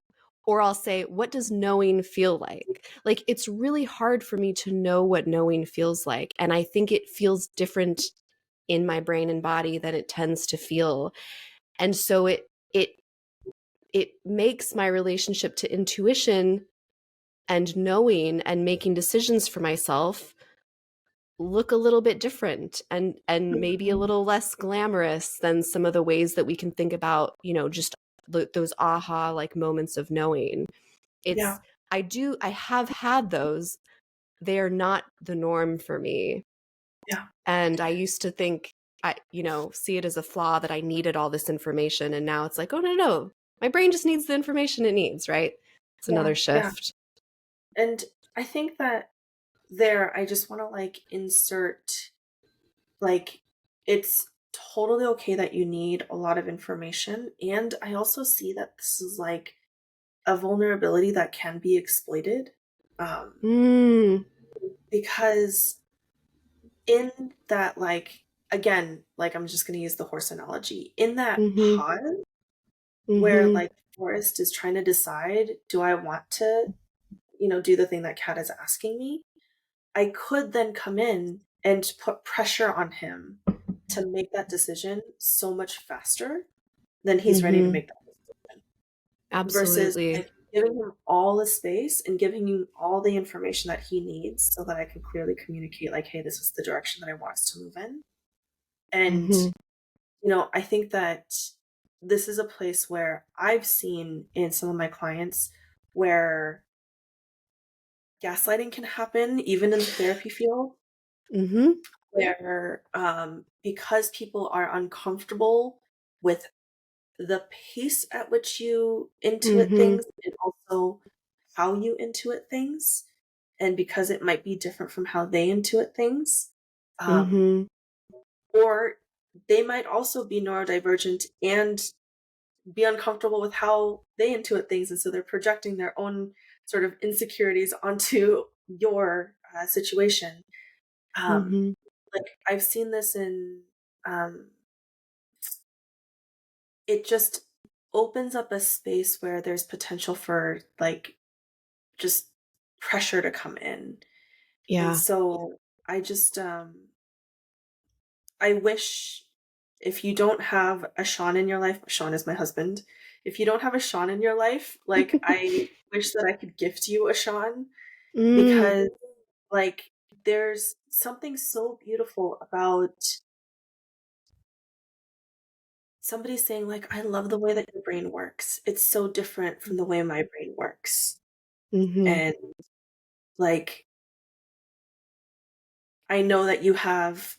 Or I'll say, "What does knowing feel like?" Like it's really hard for me to know what knowing feels like, and I think it feels different in my brain and body than it tends to feel. And so it it makes my relationship to intuition and knowing and making decisions for myself look a little bit different and maybe a Mhm. little less glamorous than some of the ways that we can think about, just those aha like moments of knowing. Yeah. It's I have had those. They are not the norm for me. Yeah. And I used to think see it as a flaw that I needed all this information, and now it's like, "Oh no. My brain just needs the information it needs," right? It's Yeah. another Yeah. shift. And I think that I just want to like insert like it's totally okay that you need a lot of information. And I also see that this is like a vulnerability that can be exploited. Um, Mm. because in that, like, again, like I'm just going to use the horse analogy in that Mhm. pause where Mhm. like the forest is trying to decide, do I want to, do the thing that Kat is asking me? I could then come in and put pressure on him to make that decision so much faster than he's ready to Mhm. make that decision versus Absolutely. like giving him all the space and giving him all the information that he needs so that I can clearly communicate like, hey, this is the direction that I want us to move in. And, Mhm. I think that this is a place where I've seen in some of my clients where gaslighting can happen even in the therapy field Mhm. where because people are uncomfortable with the pace at which you intuit Mhm. things and also how you intuit things, and because it might be different from how they intuit things, um, Mhm. or they might also be neurodivergent and be uncomfortable with how they intuit things, and so they're projecting their own sort of insecurities onto your situation. Um, Mhm. like I've seen this in um, it just opens up a space where there's potential for like just pressure to come in. And Yeah. so I just I wish if you don't have a Sean in your life, Sean is my husband. If you don't have a Sean in your life, like I wish that I could gift you a Sean Mm. because like there's something so beautiful about somebody saying like, I love the way that your brain works. It's so different from the way my brain works. Mhm. And like, I know that you have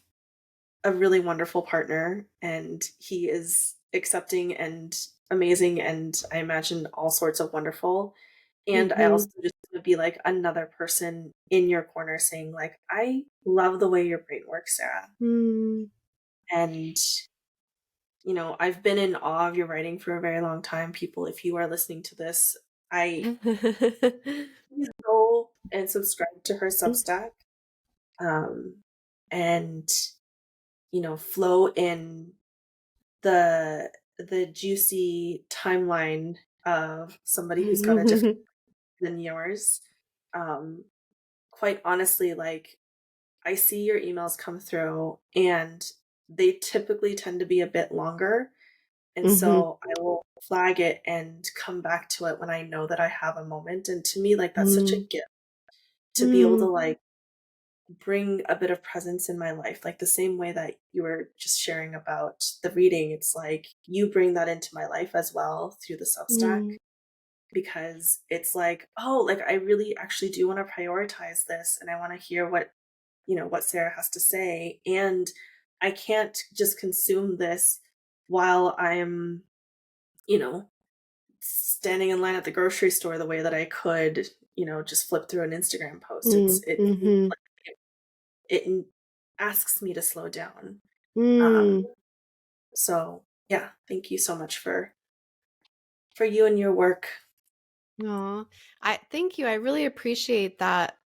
a really wonderful partner and he is accepting and amazing and I imagine all sorts of wonderful. And I also Mhm. just want to be like another person in your corner saying like, I love the way your brain works, Sarah. Mm. And I've been in awe of your writing for a very long time. People, if you are listening to this, I please go and subscribe to her Substack. Um, and flow in the juicy timeline of somebody who's got a different than yours. Um, quite honestly, like I see your emails come through and they typically tend to be a bit longer. And Mhm. so I will flag it and come back to it when I know that I have a moment. And to me, like that's such a Mm. gift to be able to Mm. like bring a bit of presence in my life, like the same way that you were just sharing about the reading. It's like you bring that into my life as well through the Substack Mm. because it's like, oh, like I really actually do want to prioritize this and I want to hear what what Sarah has to say. And I can't just consume this while I'm, you know, standing in line at the grocery store the way that I could, just flip through an Instagram post. Mm-hmm. It asks me to slow down. Mm. So yeah, thank you so much for you and your work. Aw. I thank you. I really appreciate that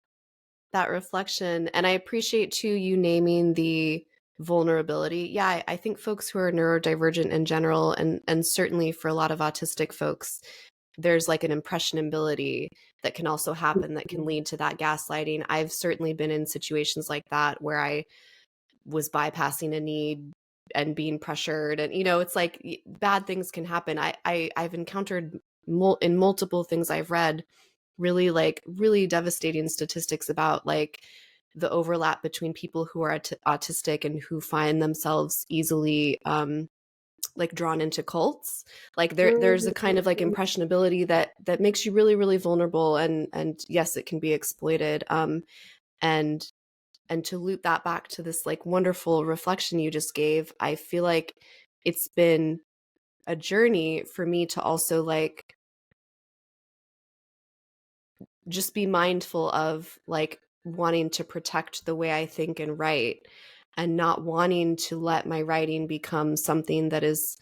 reflection. And I appreciate too you naming the vulnerability. Yeah, I think folks who are neurodivergent in general, and certainly for a lot of autistic folks, there's like an impressionability that can also happen that can lead to that gaslighting. I've certainly been in situations like that where I was bypassing a need and being pressured, and it's like bad things can happen. I've encountered in multiple things I've read really devastating statistics about like the overlap between people who are autistic and who find themselves easily like drawn into cults. Like there's a kind of like Mhm. impressionability that makes you really vulnerable, and yes, it can be exploited. And to loop that back to this like wonderful reflection you just gave, I feel like it's been a journey for me to also like just be mindful of like wanting to protect the way I think and write, and not wanting to let my writing become something that is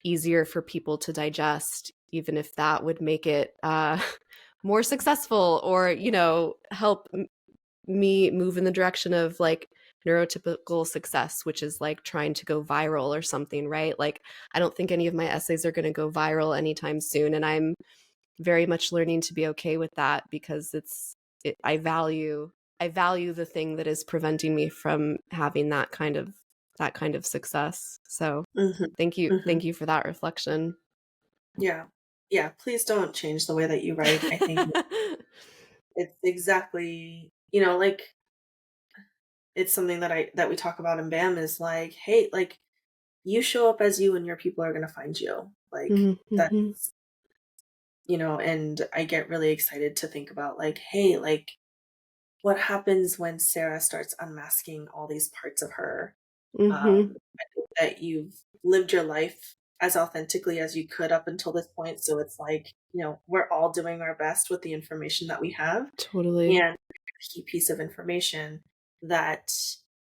easier for people to digest, even if that would make it more successful, or help me move in the direction of like neurotypical success, which is like trying to go viral or something, right? Like I don't think any of my essays are going to go viral anytime soon, and I'm very much learning to be okay with that, because I value the thing that is preventing me from having that kind of success. So Mhm. thank Mhm. you for that reflection. Yeah. Yeah, please don't change the way that you write. I think it's exactly, like, it's something that we talk about in BAM is like, hey, like, you show up as you and your people are going to find you. Like, Mm-hmm. that's, and I get really excited to think about like, hey, like, what happens when Sarah starts unmasking all these parts of her? Mm-hmm. I think that you've lived your life as authentically as you could up until this point. So it's like, we're all doing our best with the information that we have. Totally. And a key piece of information that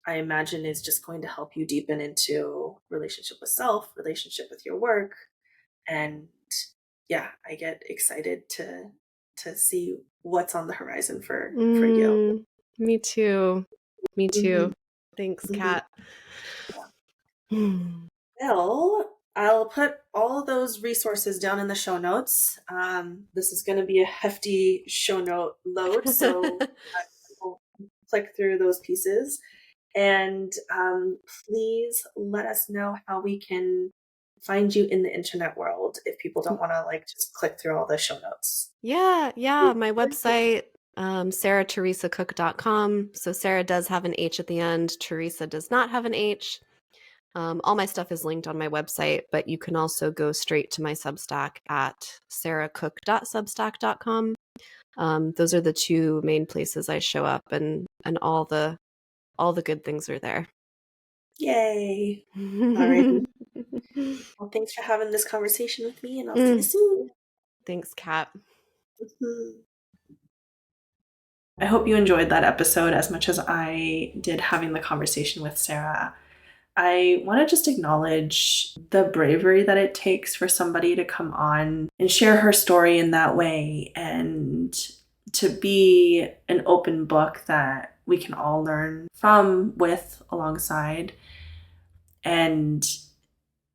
I imagine is just going to help you deepen into relationship with self, relationship with your work. And yeah, I get excited to see what's on the horizon for you. Me too. Me Hmm. too. Thanks, Hmm. Kat. Mm. Well, I'll put all those resources down in the show notes. This is going to be a hefty show note load, so we'll click through those pieces. And please let us know how we can find you in the internet world if people don't want to like just click through all the show notes. Yeah. My website, sarahtheresacook.com. So Sarah does have an H at the end. Teresa does not have an H. All my stuff is linked on my website, but you can also go straight to my Substack at sarahcook.substack.com. Those are the two main places I show up, and all the good things are there. Yay! Alrighty. Well, thanks for having this conversation with me, and I'll see you Mm, soon. thanks, Kat. Mhm. I hope you enjoyed that episode as much as I did having the conversation with Sarah. I want to just acknowledge the bravery that it takes for somebody to come on and share her story in that way, and to be an open book that we can all learn from, with, alongside. And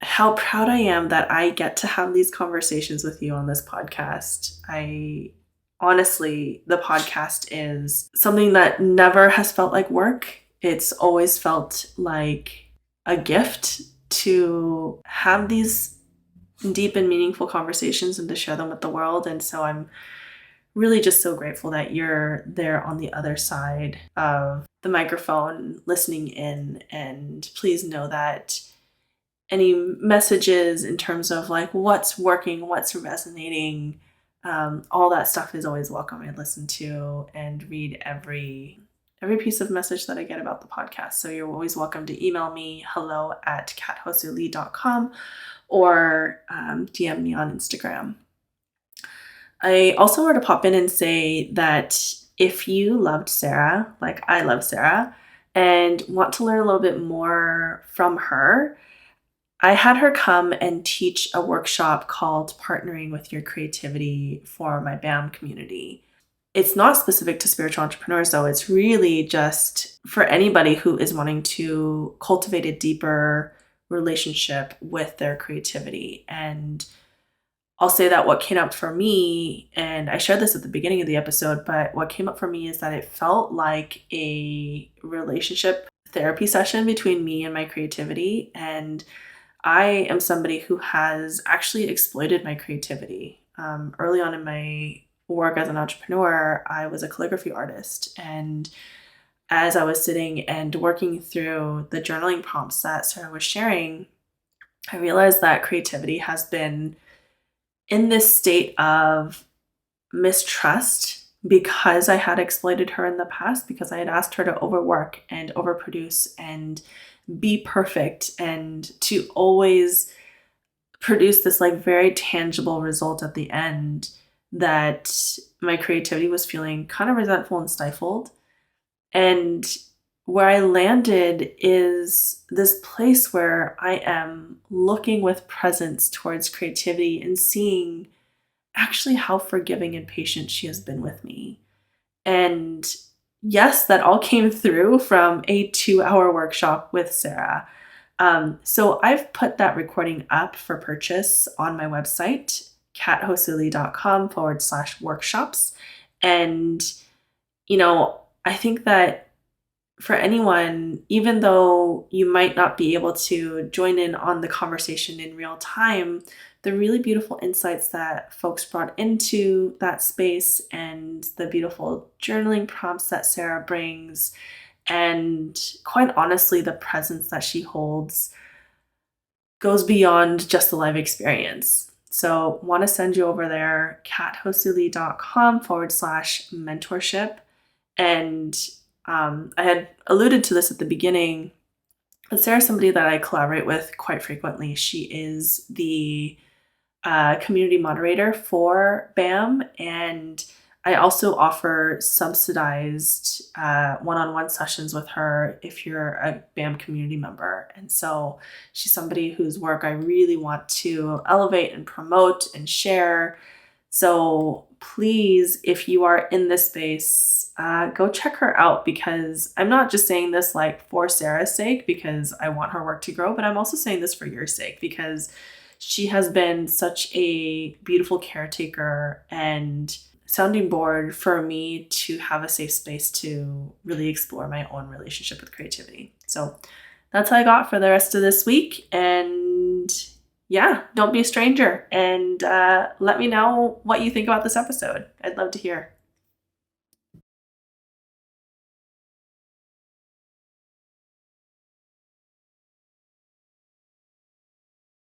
how proud I am that I get to have these conversations with you on this podcast. I honestly, the podcast is something that never has felt like work. It's always felt like a gift to have these deep and meaningful conversations and to share them with the world. And so I'm really just so grateful that you're there on the other side of the microphone listening in. And please know that any messages in terms of like what's working, what's resonating, all that stuff is always welcome. I listen to and read every every piece of message that I get about the podcast. So you're always welcome to email me, hello@kathosuli.com, or DM me on Instagram. I also want to pop in and say that if you loved Sarah, like I love Sarah, and want to learn a little bit more from her, I had her come and teach a workshop called Partnering with Your Creativity for my BAM community. It's not specific to spiritual entrepreneurs, though. It's really just for anybody who is wanting to cultivate a deeper relationship with their creativity. And I'll say that what came up for me, and I shared this at the beginning of the episode, but what came up for me is that it felt like a relationship therapy session between me and my creativity. And I am somebody who has actually exploited my creativity. Early on in my work as an entrepreneur, I was a calligraphy artist. And as I was sitting and working through the journaling prompts that Sarah was sharing, I realized that creativity has been in this state of mistrust because I had exploited her in the past, because I had asked her to overwork and overproduce and be perfect and to always produce this like very tangible result at the end, that my creativity was feeling kind of resentful and stifled. And where I landed is this place where I am looking with presence towards creativity and seeing actually how forgiving and patient she has been with me. And yes, that all came through from a 2-hour workshop with Sarah. So I've put that recording up for purchase on my website, kathosuli.com/workshops. And, I think that for anyone, even though you might not be able to join in on the conversation in real time, the really beautiful insights that folks brought into that space and the beautiful journaling prompts that Sarah brings, and quite honestly, the presence that she holds goes beyond just the live experience. So want to send you over there, kathosuli.com/mentorship. And I had alluded to this at the beginning, but Sarah's somebody that I collaborate with quite frequently. She is the community moderator for BAM, and I also offer subsidized one-on-one sessions with her if you're a BAM community member. And so she's somebody whose work I really want to elevate and promote and share. So please, if you are in this space, go check her out, because I'm not just saying this like for Sarah's sake because I want her work to grow, but I'm also saying this for your sake because she has been such a beautiful caretaker and sounding board for me to have a safe space to really explore my own relationship with creativity. So that's all I got for the rest of this week. And yeah, don't be a stranger, and let me know what you think about this episode. I'd love to hear.